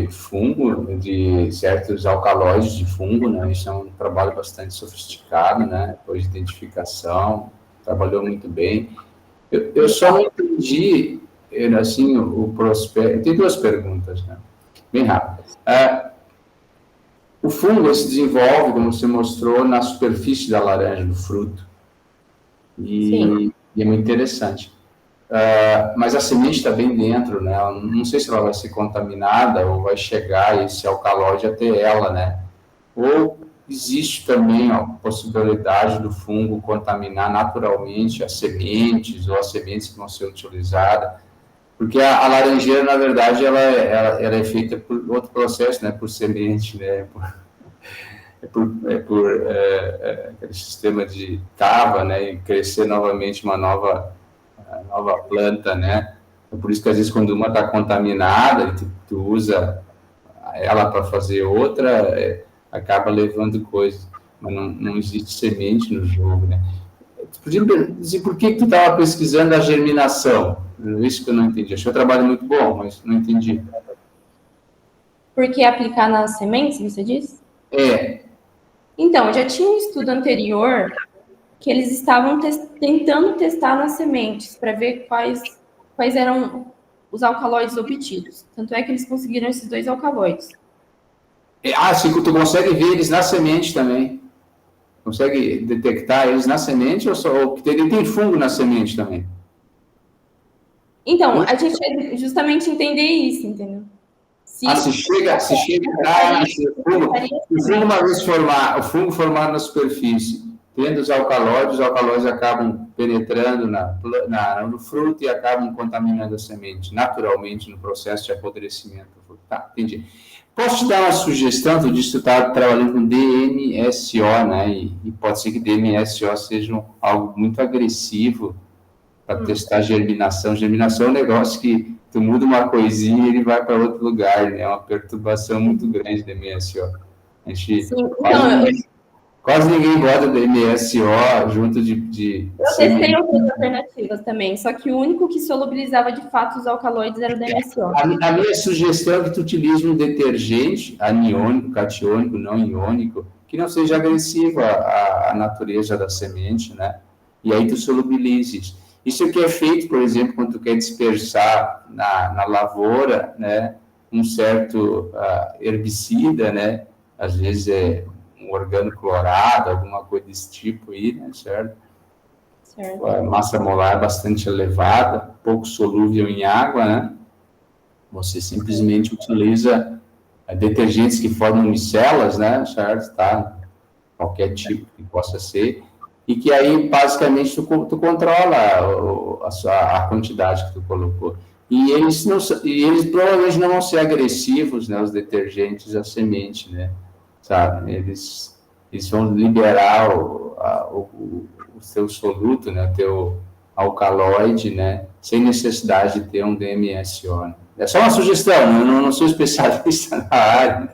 fungo, de certos alcaloides de fungo, né? Isso é um trabalho bastante sofisticado, né? Depois de identificação, trabalhou muito bem. Eu só não entendi, assim, o prospecto. Tem duas perguntas, né? Bem rápido. O fungo se desenvolve, como você mostrou, na superfície da laranja, do fruto. E é muito interessante. Mas a semente está bem dentro, né? Não sei se ela vai ser contaminada ou vai chegar esse alcaloide até ela, né? Ou existe também a possibilidade do fungo contaminar naturalmente as sementes ou as sementes que vão ser utilizadas. Porque a laranjeira, na verdade, ela é feita por outro processo, né? Por semente, né? Por aquele sistema de cava, né? E crescer novamente uma nova planta, né? Por isso que, às vezes, quando uma está contaminada, e tu usa ela para fazer outra, acaba levando coisas. Mas não existe semente no jogo, né? Tu podia dizer por que tu estava pesquisando a germinação? Isso que eu não entendi. Achei o trabalho muito bom, mas não entendi. Por que aplicar nas sementes, você disse? Então, já tinha um estudo anterior que eles estavam tentando testar nas sementes para ver quais eram os alcaloides obtidos. Tanto é que eles conseguiram esses 2 alcaloides. Sim, tu consegue ver eles na semente também. Consegue detectar eles na semente ou tem fungo na semente também? Então, a gente vai justamente entender isso, entendeu? Se chega o fungo formado na superfície, tendo os alcaloides acabam penetrando no fruto e acabam contaminando a semente, naturalmente, no processo de apodrecimento. Tá, entendi. Posso te dar uma sugestão? Tu disse que tu está trabalhando com DMSO, né? E pode ser que DMSO seja algo muito agressivo para testar germinação. Germinação é um negócio que tu muda uma coisinha e ele vai para outro lugar, né? É uma perturbação muito grande do MSO. A gente quase ninguém gosta do MSO junto de eu testei outras alternativas também, só que o único que solubilizava de fato os alcaloides era o DMSO. A minha sugestão é que tu utilize um detergente aniônico, catiônico, não iônico, que não seja agressivo à natureza da semente, né? E aí tu solubilizes. Isso aqui é feito, por exemplo, quando tu quer dispersar na lavoura, né, um certo herbicida, né, às vezes é um organoclorado, alguma coisa desse tipo aí, né, certo? A massa molar bastante elevada, pouco solúvel em água, né? Você simplesmente utiliza detergentes que formam micelas, né, certo? Tá? Qualquer tipo que possa ser. E que aí, basicamente, tu controla a quantidade que tu colocou. E eles provavelmente não vão ser agressivos, né, os detergentes à semente, né, sabe? Eles vão liberar o seu soluto, né, o teu alcaloide, né, sem necessidade de ter um DMSO. Né? É só uma sugestão, eu não sou especialista na área, né?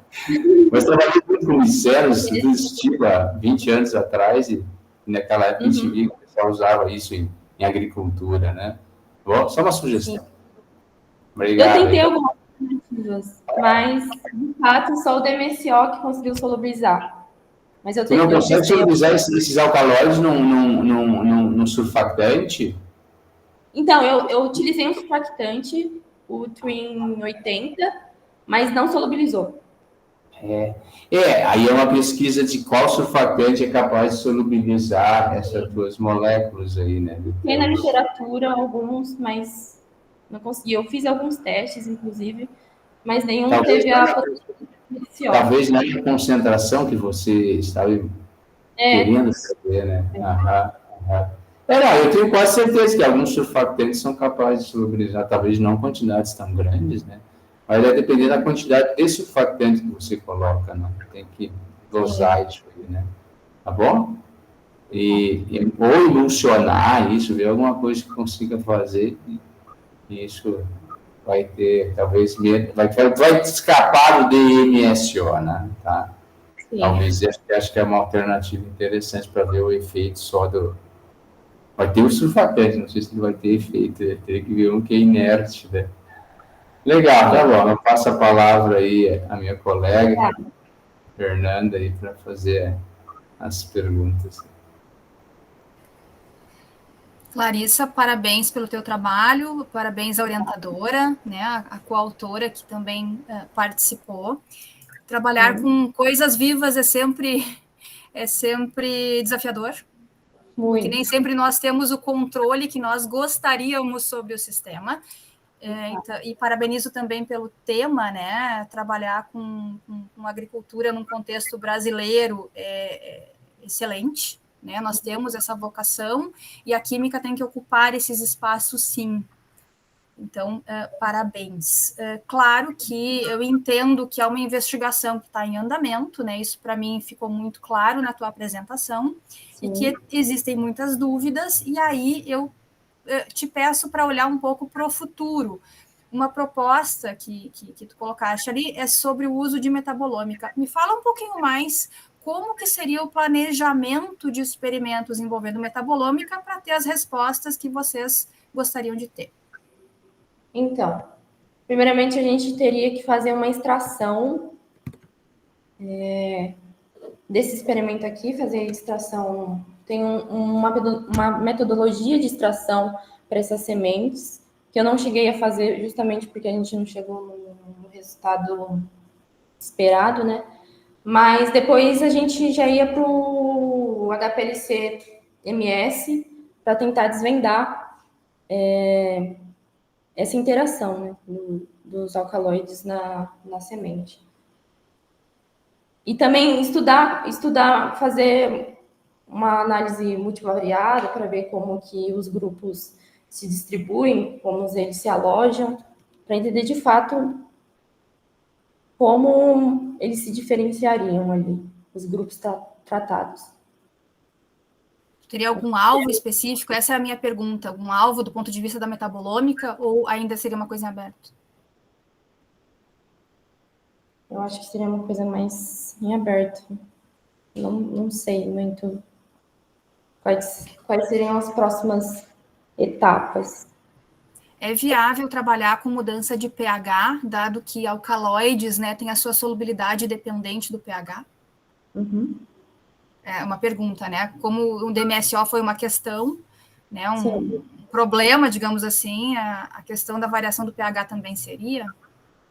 Mas trabalhei muito com micelas, tudo esse tipo, há 20 anos atrás, e naquela época a gente via que o pessoal usava isso em agricultura, né? Bom, só uma sugestão. Sim. Obrigado. Eu tentei algumas alternativas, mas, de fato, só o DMSO que conseguiu solubilizar. Mas eu tentei. Tu não consegue solubilizar esses alcaloides num surfactante? Então, eu utilizei um surfactante, o Twin 80, mas não solubilizou. Aí é uma pesquisa de qual surfactante é capaz de solubilizar essas duas moléculas aí, né? Tem na literatura alguns, mas não consegui. Eu fiz alguns testes, inclusive, mas nenhum teve a potência. Talvez não é a concentração que você estava querendo saber, né? Não, eu tenho quase certeza que alguns surfactantes são capazes de solubilizar, talvez não quantidades tão grandes, né? Mas vai depender da quantidade de surfactante que você coloca, né? Tem que dosar isso aí, né? Tá bom? Ou emulsionar isso, ver alguma coisa que consiga fazer, e isso vai ter, talvez, vai escapar do DMSO, né? Tá? Sim. Talvez, acho que é uma alternativa interessante para ver o efeito só do... Vai ter o surfactante, não sei se ele vai ter efeito, né? Teria que ver um que é inerte, né? Legal, tá bom. Eu passo a palavra aí à minha colega, Fernanda, aí, para fazer as perguntas. Clarissa, parabéns pelo teu trabalho, parabéns à orientadora, né, a coautora que também participou. Trabalhar com coisas vivas é sempre desafiador, porque nem sempre nós temos o controle que nós gostaríamos sobre o sistema. Então, e parabenizo também pelo tema, né? Trabalhar com agricultura num contexto brasileiro é excelente, né? Nós temos essa vocação e a química tem que ocupar esses espaços, sim. Então, parabéns. Claro que eu entendo que é uma investigação que está em andamento, né? Isso para mim ficou muito claro na tua apresentação, sim. E que existem muitas dúvidas, e aí eu te peço para olhar um pouco para o futuro. Uma proposta que tu colocaste ali é sobre o uso de metabolômica. Me fala um pouquinho mais como que seria o planejamento de experimentos envolvendo metabolômica para ter as respostas que vocês gostariam de ter. Então, primeiramente a gente teria que fazer uma extração desse experimento aqui, fazer a extração... Tem uma metodologia de extração para essas sementes, que eu não cheguei a fazer justamente porque a gente não chegou no resultado esperado, né? Mas depois a gente já ia para o o HPLC-MS para tentar desvendar essa interação, né, dos alcaloides na semente. E também fazer uma análise multivariada para ver como que os grupos se distribuem, como eles se alojam, para entender de fato como eles se diferenciariam ali, os grupos tratados. Teria algum alvo específico? Essa é a minha pergunta. Algum alvo do ponto de vista da metabolômica ou ainda seria uma coisa em aberto? Eu acho que seria uma coisa mais em aberto. Não sei muito quais seriam as próximas etapas. É viável trabalhar com mudança de pH, dado que alcaloides, né, têm a sua solubilidade dependente do pH? Uhum. É uma pergunta, né? Como o DMSO foi uma questão, né, Sim. problema, digamos assim, a questão da variação do pH também seria?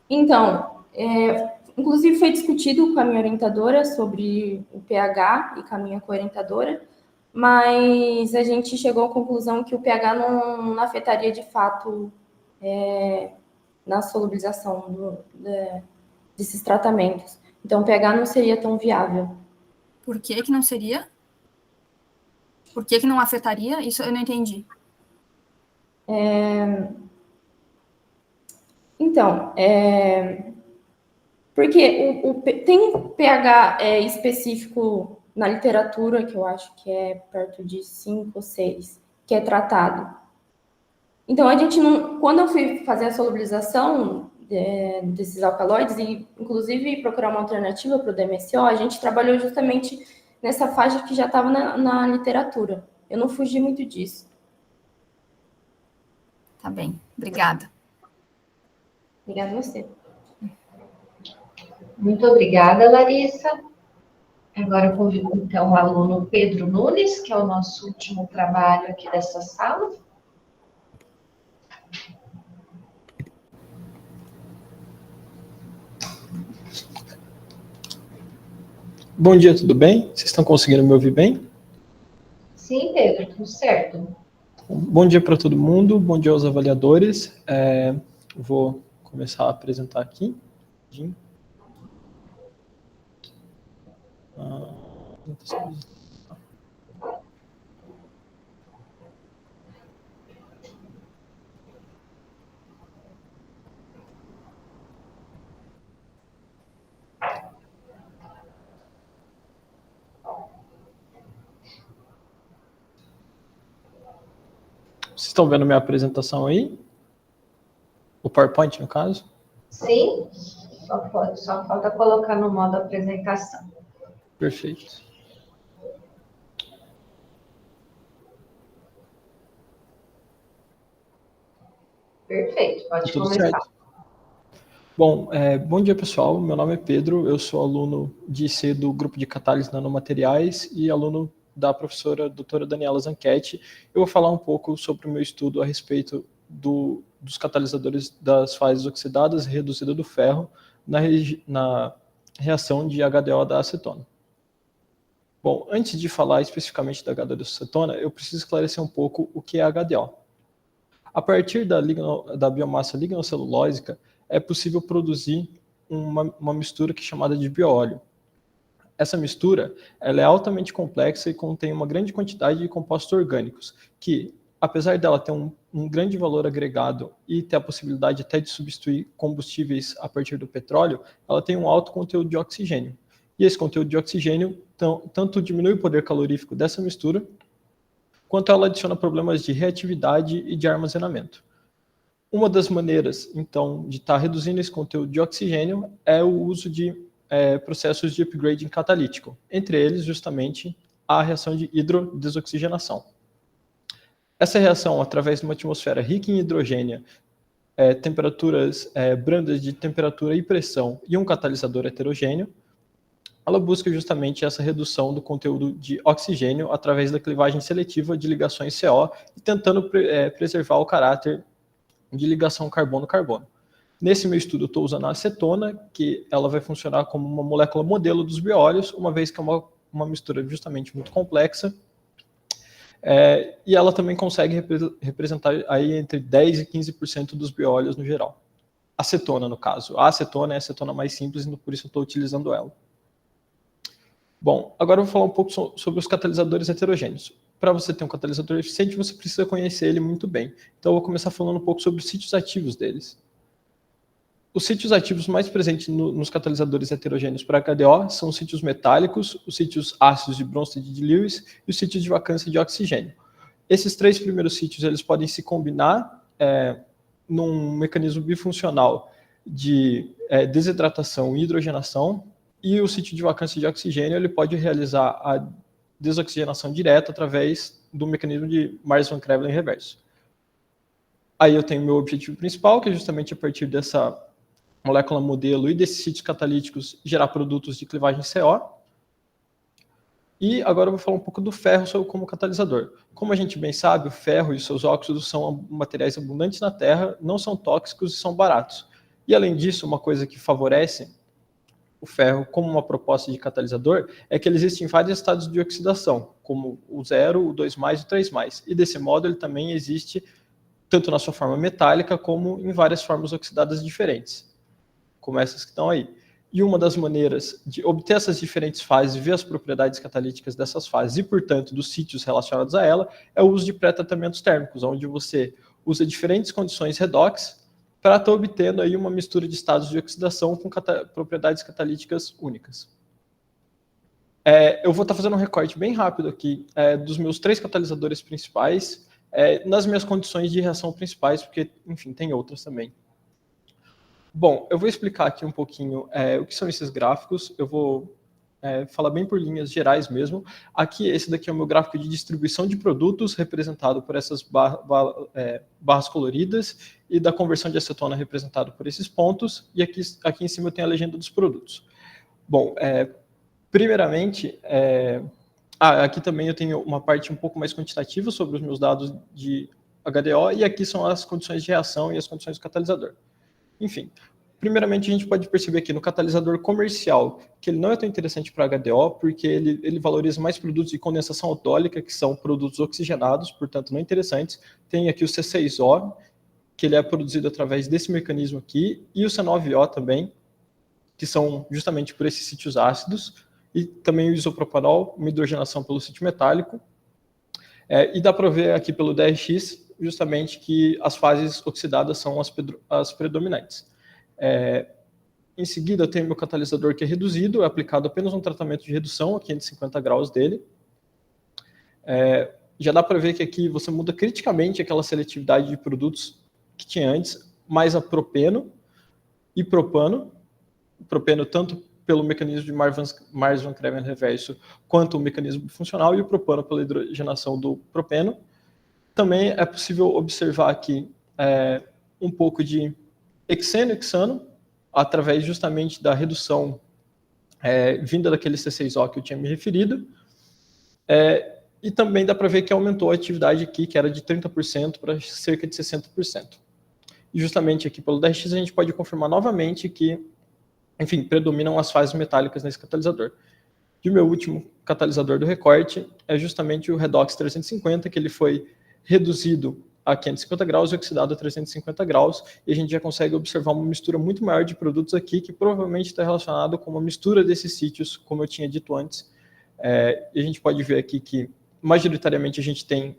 Então, inclusive foi discutido com a minha orientadora sobre o pH e com a minha co-orientadora, mas a gente chegou à conclusão que o pH não afetaria de fato na solubilização desses tratamentos. Então, o pH não seria tão viável. Por que não seria? Por que não afetaria? Isso eu não entendi. Então, porque tem um pH específico na literatura, que eu acho que é perto de 5 ou 6, que é tratado. Então, a gente não... Quando eu fui fazer a solubilização desses alcaloides, e inclusive procurar uma alternativa para o DMSO, a gente trabalhou justamente nessa faixa que já estava na literatura. Eu não fugi muito disso. Tá bem, obrigada. Obrigada a você. Muito obrigada, Larissa. Agora eu convido, então, o aluno Pedro Nunes, que é o nosso último trabalho aqui dessa sala. Bom dia, tudo bem? Vocês estão conseguindo me ouvir bem? Sim, Pedro, tudo certo. Bom dia para todo mundo, bom dia aos avaliadores. Vou começar a apresentar aqui. Vocês estão vendo minha apresentação aí? O PowerPoint, no caso? Sim, só falta colocar no modo apresentação. Perfeito. Perfeito, pode Tudo começar. certo? Bom, bom dia, pessoal. Meu nome é Pedro, eu sou aluno de IC do Grupo de Catálise Nanomateriais e aluno da professora doutora Daniela Zanchetti. Eu vou falar um pouco sobre o meu estudo a respeito dos catalisadores das fases oxidadas e reduzida do ferro na reação de HDO da acetona. Bom, antes de falar especificamente da HDO da acetona, eu preciso esclarecer um pouco o que é HDO. A partir da biomassa lignocelulósica, é possível produzir uma mistura que é chamada de bioóleo. Essa mistura ela é altamente complexa e contém uma grande quantidade de compostos orgânicos, que, apesar dela ter um grande valor agregado e ter a possibilidade até de substituir combustíveis a partir do petróleo, ela tem um alto conteúdo de oxigênio. E esse conteúdo de oxigênio tanto diminui o poder calorífico dessa mistura, quanto ela adiciona problemas de reatividade e de armazenamento. Uma das maneiras, então, de estar reduzindo esse conteúdo de oxigênio é o uso de processos de upgrading catalítico, entre eles, justamente, a reação de hidrodesoxigenação. Essa reação, através de uma atmosfera rica em hidrogênio, temperaturas brandas de temperatura e pressão e um catalisador heterogêneo, ela busca justamente essa redução do conteúdo de oxigênio através da clivagem seletiva de ligações CO e tentando preservar o caráter de ligação carbono-carbono. Nesse meu estudo, eu estou usando a acetona, que ela vai funcionar como uma molécula modelo dos bióleos, uma vez que é uma uma mistura justamente muito complexa, e ela também consegue representar aí entre 10% e 15% dos bióleos no geral. Acetona, no caso. A acetona é a acetona mais simples, e por isso eu estou utilizando ela. Bom, agora eu vou falar um pouco sobre os catalisadores heterogêneos. Para você ter um catalisador eficiente, você precisa conhecer ele muito bem. Então, eu vou começar falando um pouco sobre os sítios ativos deles. Os sítios ativos mais presentes nos catalisadores heterogêneos para HDO são os sítios metálicos, os sítios ácidos de Bronsted e de Lewis e os sítios de vacância de oxigênio. Esses 3 primeiros sítios eles podem se combinar num mecanismo bifuncional de desidratação e hidrogenação, e o sítio de vacância de oxigênio ele pode realizar a desoxigenação direta através do mecanismo de Mars-Van Crevelen reverso. Aí eu tenho o meu objetivo principal, que é justamente a partir dessa molécula modelo e desses sítios catalíticos gerar produtos de clivagem CO. E agora eu vou falar um pouco do ferro como catalisador. Como a gente bem sabe, o ferro e os seus óxidos são materiais abundantes na Terra, não são tóxicos e são baratos. E além disso, uma coisa que favorece o ferro como uma proposta de catalisador é que ele existe em vários estados de oxidação, como o 0, o 2+, e o 3+. E desse modo ele também existe tanto na sua forma metálica como em várias formas oxidadas diferentes, como essas que estão aí. E uma das maneiras de obter essas diferentes fases e ver as propriedades catalíticas dessas fases e, portanto, dos sítios relacionados a ela, é o uso de pré-tratamentos térmicos, onde você usa diferentes condições redox para estar obtendo aí uma mistura de estados de oxidação com propriedades catalíticas únicas. Eu vou estar fazendo um recorte bem rápido aqui dos meus 3 catalisadores principais, nas minhas condições de reação principais, porque, enfim, tem outras também. Bom, eu vou explicar aqui um pouquinho o que são esses gráficos, eu vou falar bem por linhas gerais mesmo. Aqui, esse daqui é o meu gráfico de distribuição de produtos, representado por essas barras coloridas, e da conversão de acetona, representado por esses pontos, e aqui em cima eu tenho a legenda dos produtos. Bom, primeiramente, aqui também eu tenho uma parte um pouco mais quantitativa sobre os meus dados de HDO, e aqui são as condições de reação e as condições do catalisador. Enfim, primeiramente a gente pode perceber aqui no catalisador comercial que ele não é tão interessante para HDO, porque ele valoriza mais produtos de condensação alcoólica, que são produtos oxigenados, portanto não interessantes. Tem aqui o C6O, que ele é produzido através desse mecanismo aqui, e o C9O também, que são justamente por esses sítios ácidos, e também o isopropanol, uma hidrogenação pelo sítio metálico. E dá para ver aqui pelo DRX, justamente que as fases oxidadas são as predominantes. Em seguida, eu tenho meu catalisador que é reduzido, é aplicado apenas um tratamento de redução a 550 graus dele. Já dá para ver que aqui você muda criticamente aquela seletividade de produtos que tinha antes, mais a propeno e propano. Propeno tanto pelo mecanismo de Mars-Van Crevelen reverso, quanto o mecanismo funcional, e o propano pela hidrogenação do propeno. Também é possível observar aqui um pouco de hexeno e hexano, através justamente da redução vinda daquele C6O que eu tinha me referido. E também dá para ver que aumentou a atividade aqui, que era de 30% para cerca de 60%. E justamente aqui pelo DRX a gente pode confirmar novamente que, enfim, predominam as fases metálicas nesse catalisador. E o meu último catalisador do recorte é justamente o Redox 350, que ele foi reduzido a 550 graus e oxidado a 350 graus, e a gente já consegue observar uma mistura muito maior de produtos aqui, que provavelmente está relacionado com uma mistura desses sítios, como eu tinha dito antes. E a gente pode ver aqui que, majoritariamente, a gente tem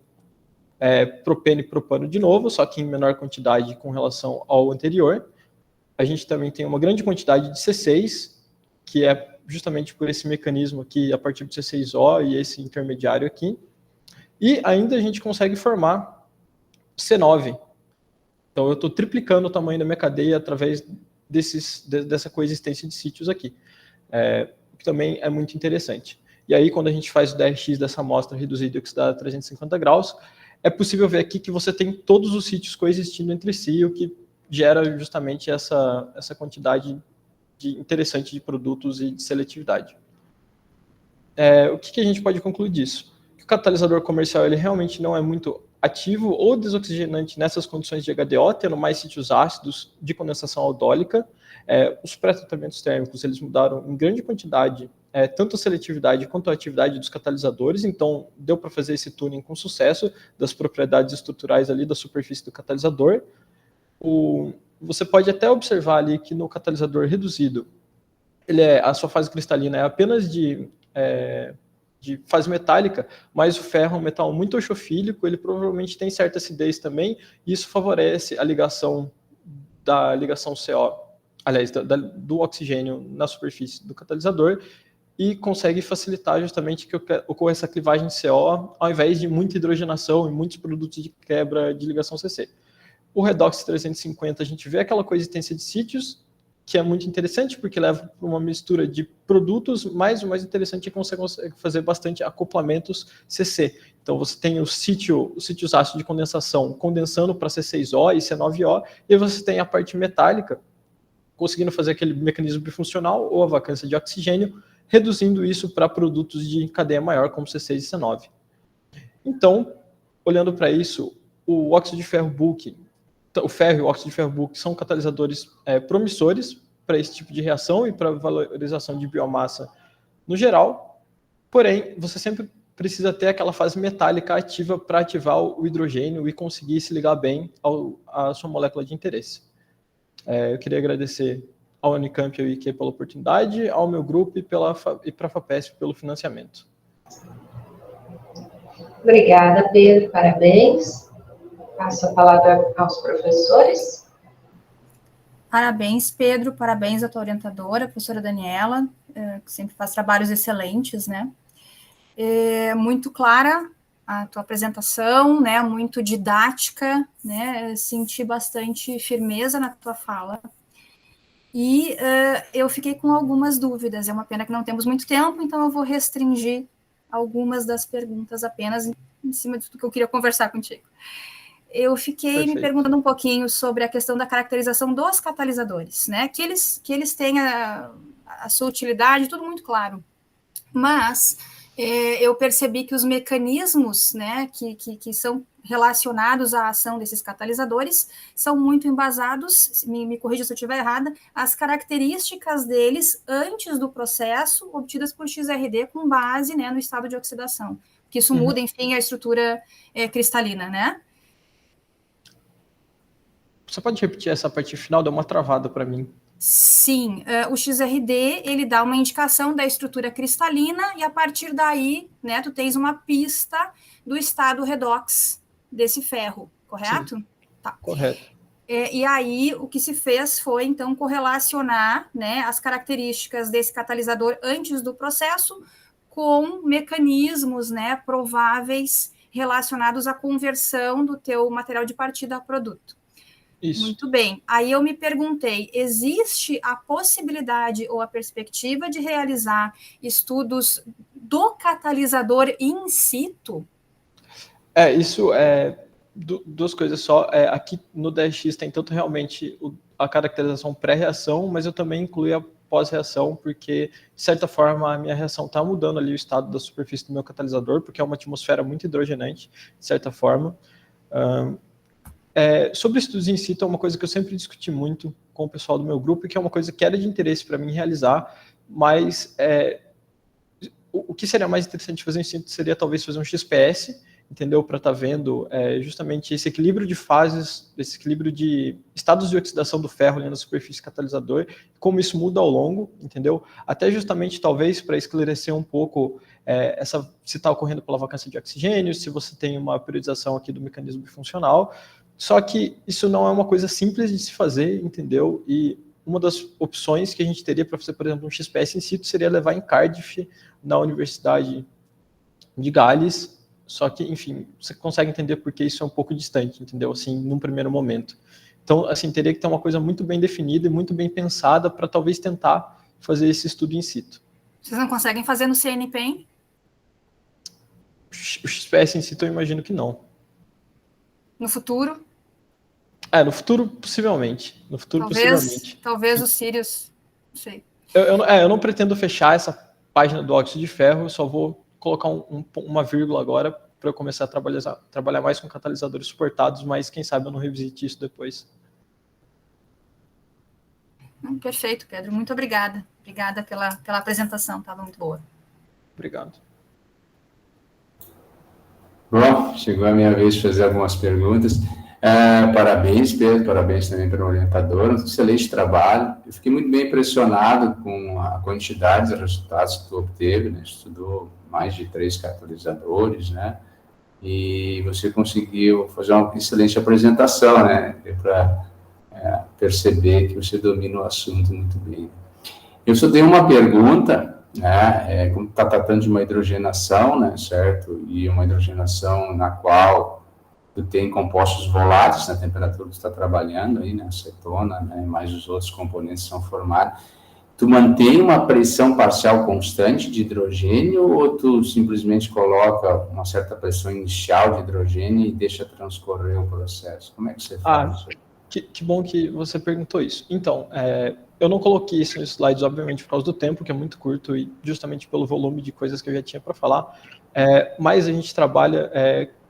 propeno e propano de novo, só que em menor quantidade com relação ao anterior. A gente também tem uma grande quantidade de C6, que é justamente por esse mecanismo aqui, a partir do C6O e esse intermediário aqui. E ainda a gente consegue formar C9. Então eu estou triplicando o tamanho da minha cadeia através dessa coexistência de sítios aqui, o que também é muito interessante. E aí, quando a gente faz o DRX dessa amostra reduzida e oxidada a 350 graus, é possível ver aqui que você tem todos os sítios coexistindo entre si, o que gera justamente essa quantidade interessante de produtos e de seletividade. O que a gente pode concluir disso? Que o catalisador comercial ele realmente não é muito ativo ou desoxigenante nessas condições de HDO, tendo mais sítios ácidos de condensação aldólica. Os pré-tratamentos térmicos, eles mudaram em grande quantidade, tanto a seletividade quanto a atividade dos catalisadores, então deu para fazer esse tuning com sucesso das propriedades estruturais ali da superfície do catalisador. Você pode até observar ali que no catalisador reduzido, a sua fase cristalina é apenas de fase metálica, mas o ferro é um metal muito oxofílico, ele provavelmente tem certa acidez também, e isso favorece a ligação da ligação CO, aliás, do oxigênio na superfície do catalisador, e consegue facilitar justamente que ocorra essa clivagem CO, ao invés de muita hidrogenação e muitos produtos de quebra de ligação CC. O Redox 350, a gente vê aquela coexistência de sítios, que é muito interessante, porque leva para uma mistura de produtos, mas o mais interessante é que você consegue fazer bastante acoplamentos CC. Então, você tem os sítios ácidos de condensação condensando para C6O e C9O, e você tem a parte metálica, conseguindo fazer aquele mecanismo bifuncional, ou a vacância de oxigênio, reduzindo isso para produtos de cadeia maior, como C6 e C9. Então, olhando para isso, o óxido de ferro bulk, o ferro e o óxido de ferro bulk são catalisadores promissores para esse tipo de reação e para valorização de biomassa no geral, porém, você sempre precisa ter aquela fase metálica ativa para ativar o hidrogênio e conseguir se ligar bem à sua molécula de interesse. Eu queria agradecer ao Unicamp e ao IQ pela oportunidade, ao meu grupo e para a FAPESP pelo financiamento. Obrigada, Pedro, parabéns. Passo a palavra aos professores. Parabéns, Pedro, parabéns à tua orientadora, a professora Daniela, que sempre faz trabalhos excelentes, né? Muito clara a tua apresentação, né? Muito didática, né? Senti bastante firmeza na tua fala. E eu fiquei com algumas dúvidas. É uma pena que não temos muito tempo, então eu vou restringir algumas das perguntas apenas em cima do que eu queria conversar contigo. Eu fiquei me perguntando um pouquinho sobre a questão da caracterização dos catalisadores, né? Que eles têm a sua utilidade, tudo muito claro. Mas eu percebi que os mecanismos, né, que são relacionados à ação desses catalisadores são muito embasados, me corrija se eu estiver errada, as características deles antes do processo, obtidas por XRD com base, né, no estado de oxidação. Que isso muda, enfim, a estrutura cristalina, né? Você pode repetir essa parte final? Deu uma travada para mim. Sim, o XRD, ele dá uma indicação da estrutura cristalina e a partir daí, né, tu tens uma pista do estado redox desse ferro, correto? Sim. Tá. Correto. E aí, o que se fez foi, então, correlacionar, né, as características desse catalisador antes do processo com mecanismos, né, prováveis relacionados à conversão do teu material de partida a produto. Isso. Muito bem. Aí eu me perguntei, existe a possibilidade ou a perspectiva de realizar estudos do catalisador in situ? Isso é duas coisas só. Aqui no DRX tem tanto realmente a caracterização pré-reação, mas eu também incluí a pós-reação, porque, de certa forma, a minha reação está mudando ali o estado da superfície do meu catalisador, porque é uma atmosfera muito hidrogenante, de certa forma. Sobre estudos in situ é uma coisa que eu sempre discuti muito com o pessoal do meu grupo e que é uma coisa que era de interesse para mim realizar, mas o que seria mais interessante fazer in situ seria talvez fazer um XPS, entendeu? Para estar vendo justamente esse equilíbrio de fases, esse equilíbrio de estados de oxidação do ferro ali na superfície catalisador, como isso muda ao longo, entendeu? Até justamente talvez para esclarecer um pouco se está ocorrendo pela vacância de oxigênio, se você tem uma periodização aqui do mecanismo bifuncional. Só que isso não é uma coisa simples de se fazer, entendeu? E uma das opções que a gente teria para fazer, por exemplo, um XPS in situ seria levar em Cardiff, na Universidade de Gales. Só que, enfim, você consegue entender por que isso é um pouco distante, entendeu? Assim, num primeiro momento. Então, assim, teria que ter uma coisa muito bem definida e muito bem pensada para talvez tentar fazer esse estudo in situ. Vocês não conseguem fazer no CNPEM? O XPS in situ eu imagino que não. No futuro? No futuro, possivelmente. No futuro, possivelmente. Talvez o Sirius, não sei. Eu não pretendo fechar essa página do óxido de ferro, eu só vou colocar uma vírgula agora para eu começar a trabalhar mais com catalisadores suportados, mas quem sabe eu não revisite isso depois. Perfeito, Pedro. Muito obrigada. Obrigada pela apresentação, estava muito boa. Obrigado. Bom, chegou a minha vez de fazer algumas perguntas. Parabéns, Pedro, parabéns também para o orientador, um excelente trabalho. Eu fiquei muito bem impressionado com a quantidade de resultados que tu obteve, né? Estudou mais de 3 catalisadores, né? E você conseguiu fazer uma excelente apresentação, né? Para perceber que você domina o assunto muito bem. Eu só tenho uma pergunta, né? Como está tratando de uma hidrogenação, né? Certo? E uma hidrogenação na qual tu tem compostos voláteis na temperatura que tu está trabalhando aí, né? Acetona, né? Mais os outros componentes são formados. Tu mantém uma pressão parcial constante de hidrogênio ou tu simplesmente coloca uma certa pressão inicial de hidrogênio e deixa transcorrer o processo? Como é que você faz isso aí? Que bom que você perguntou isso. Então, eu não coloquei isso nos slides, obviamente, por causa do tempo, que é muito curto, e justamente pelo volume de coisas que eu já tinha para falar, mas a gente trabalha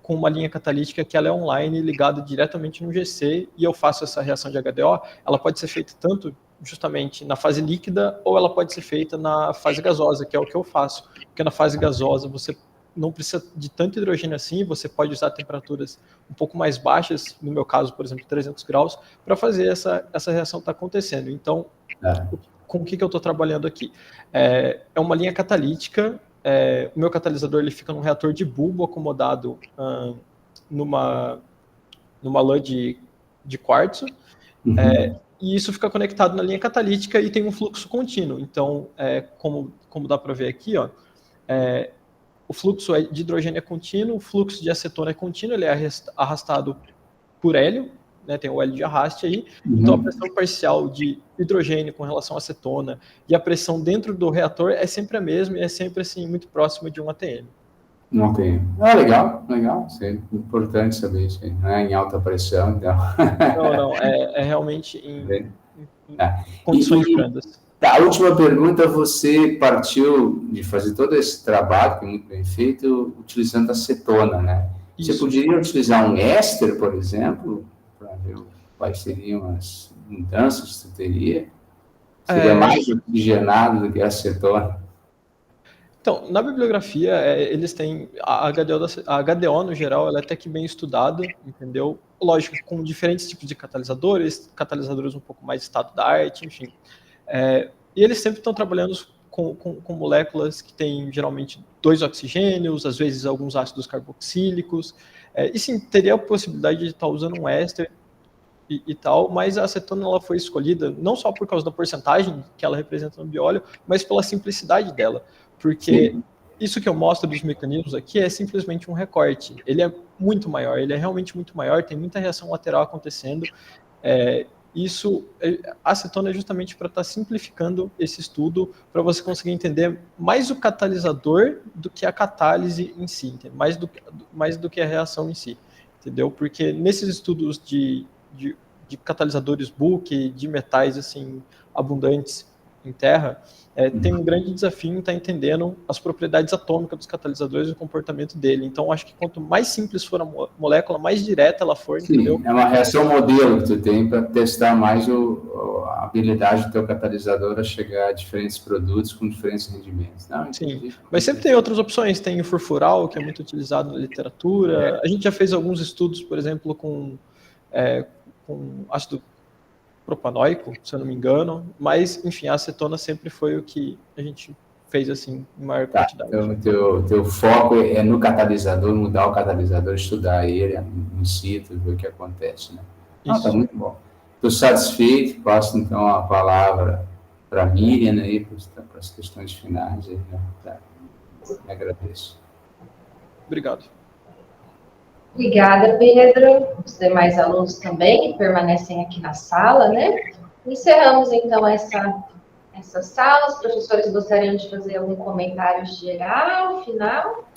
com uma linha catalítica que ela é online, ligada diretamente no GC, e eu faço essa reação de HDO, ela pode ser feita tanto justamente na fase líquida, ou ela pode ser feita na fase gasosa, que é o que eu faço, porque na fase gasosa você não precisa de tanto hidrogênio assim, você pode usar temperaturas um pouco mais baixas, no meu caso, por exemplo, 300 graus, para fazer essa reação estar acontecendo. Então, com o que eu estou trabalhando aqui? É uma linha catalítica, o meu catalisador ele fica num reator de bulbo acomodado numa lã de quartzo, e isso fica conectado na linha catalítica e tem um fluxo contínuo. Então, como dá para ver aqui, ó, o fluxo de hidrogênio é contínuo, o fluxo de acetona é contínuo, ele é arrastado por hélio, né, tem o hélio de arraste aí, então a pressão parcial de hidrogênio com relação à acetona e a pressão dentro do reator é sempre a mesma e é sempre assim, muito próxima de 1 atm. Não tem. Legal. Isso é importante saber isso aí. Não é em alta pressão, então. Não, é realmente em condições brandas. A última pergunta, você partiu de fazer todo esse trabalho, que é muito bem feito, utilizando acetona, né? Isso. Você poderia utilizar um éster, por exemplo, para ver quais seriam as mudanças que você teria? Seria mais oxigenado do que a acetona? Então, na bibliografia, eles têm a HDO no geral, ela é até que bem estudada, entendeu? Lógico, com diferentes tipos de catalisadores um pouco mais estado da arte, enfim. E eles sempre estão trabalhando com moléculas que têm geralmente 2 oxigênios, às vezes alguns ácidos carboxílicos, e sim, teria a possibilidade de estar usando um éster e tal, mas a acetona ela foi escolhida não só por causa da porcentagem que ela representa no bióleo, mas pela simplicidade dela, porque isso que eu mostro dos mecanismos aqui é simplesmente um recorte, ele é muito maior, ele é realmente muito maior, tem muita reação lateral acontecendo, a acetona é justamente para estar simplificando esse estudo, para você conseguir entender mais o catalisador do que a catálise em si, mais do que a reação em si, entendeu? Porque nesses estudos de catalisadores bulk, de metais assim abundantes em terra, tem um grande desafio em estar entendendo as propriedades atômicas dos catalisadores e o comportamento dele. Então, acho que quanto mais simples for a molécula, mais direta ela for, sim, entendeu? É uma reação modelo que tu tem para testar mais a habilidade do teu catalisador a chegar a diferentes produtos com diferentes rendimentos. Não, sim, mas sempre tem outras opções. Tem o furfural, que é muito utilizado na literatura. A gente já fez alguns estudos, por exemplo, com ácido propanóico, se eu não me engano, mas, enfim, a acetona sempre foi o que a gente fez, assim, em maior quantidade. Então, teu foco é no catalisador, mudar o catalisador, estudar ele in situ, ver o que acontece, né? Tá muito bom. Estou satisfeito, passo, então, a palavra para a Miriam, aí, para as questões finais, aí, né? Me agradeço. Obrigado. Obrigada, Pedro. Os demais alunos também que permanecem aqui na sala, né? Encerramos, então, essa sala. Os professores gostariam de fazer algum comentário geral, final?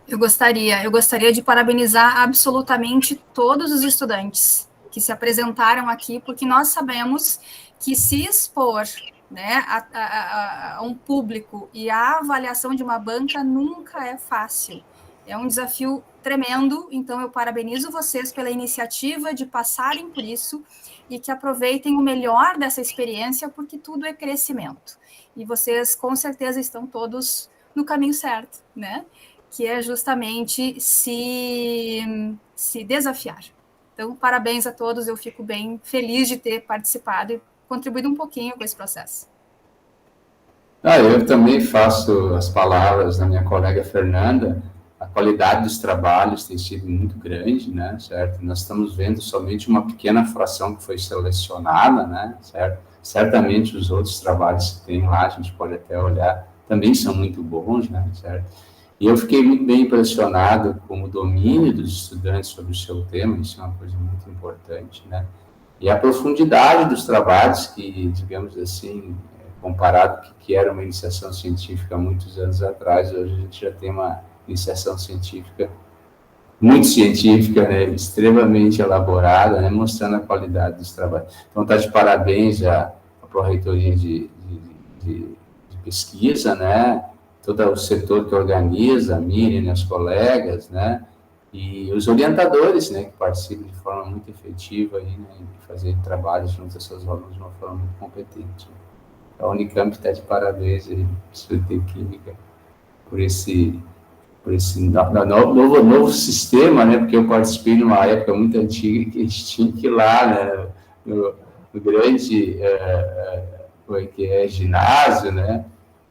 Eu gostaria de parabenizar absolutamente todos os estudantes que se apresentaram aqui, porque nós sabemos que se expor, né, a um público e a avaliação de uma banca nunca é fácil. É um desafio tremendo, então eu parabenizo vocês pela iniciativa de passarem por isso e que aproveitem o melhor dessa experiência, porque tudo é crescimento. E vocês, com certeza, estão todos no caminho certo, né? Que é justamente se desafiar. Então, parabéns a todos, eu fico bem feliz de ter participado e contribuído um pouquinho com esse processo. Eu também faço as palavras da minha colega Fernanda. A qualidade dos trabalhos tem sido muito grande, né, certo? Nós estamos vendo somente uma pequena fração que foi selecionada, né, certo? Certamente os outros trabalhos que tem lá, a gente pode até olhar, também são muito bons, né, certo? E eu fiquei muito bem impressionado com o domínio dos estudantes sobre o seu tema, isso é uma coisa muito importante, né? E a profundidade dos trabalhos que, digamos assim, comparado com o que era uma iniciação científica há muitos anos atrás, hoje a gente já tem uma iniciação científica muito científica, né, extremamente elaborada, né, mostrando a qualidade dos trabalhos. Então, está de parabéns à Pró-Reitoria de Pesquisa, né, todo o setor que organiza, a Miriam e as colegas, né, e os orientadores, né, que participam de forma muito efetiva aí, né, de fazer trabalhos junto aos seus alunos de uma forma muito competente. A Unicamp está de parabéns aí, Instituto de Química, por esse novo sistema, né, porque eu participei numa época muito antiga que a gente tinha que ir lá, né, no grande ginásio, né,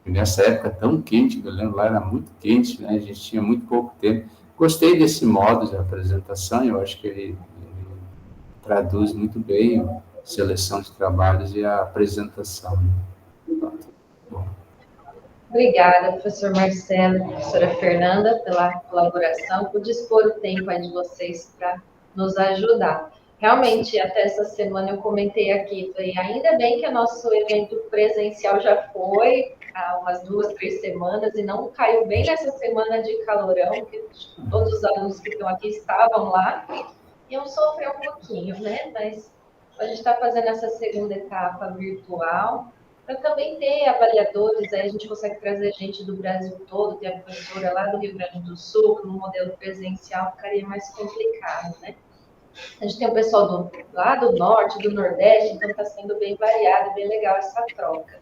e nessa época tão quente, eu lembro lá era muito quente, né, a gente tinha muito pouco tempo. Gostei desse modo de apresentação, eu acho que ele traduz muito bem a seleção de trabalhos e a apresentação. Bom. Obrigada, professor Marcelo e professora Fernanda, pela colaboração, por dispor o tempo aí de vocês para nos ajudar. Realmente, até essa semana eu comentei aqui, falei, ainda bem que o nosso evento presencial já foi há umas 2, 3 semanas e não caiu bem nessa semana de calorão, que todos os alunos que estão aqui estavam lá, iam sofrer um pouquinho, né? Mas a gente está fazendo essa segunda etapa virtual, para também ter avaliadores, aí a gente consegue trazer gente do Brasil todo, tem a professora lá do Rio Grande do Sul, que no modelo presencial ficaria mais complicado, né? A gente tem o pessoal lá do Norte, do Nordeste, então está sendo bem variado, bem legal essa troca.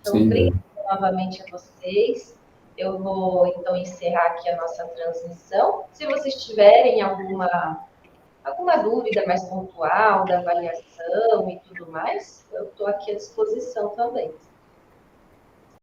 Então, obrigada novamente a vocês. Eu vou, então, encerrar aqui a nossa transmissão. Se vocês tiverem alguma dúvida mais pontual da avaliação e tudo mais, eu estou aqui à disposição também.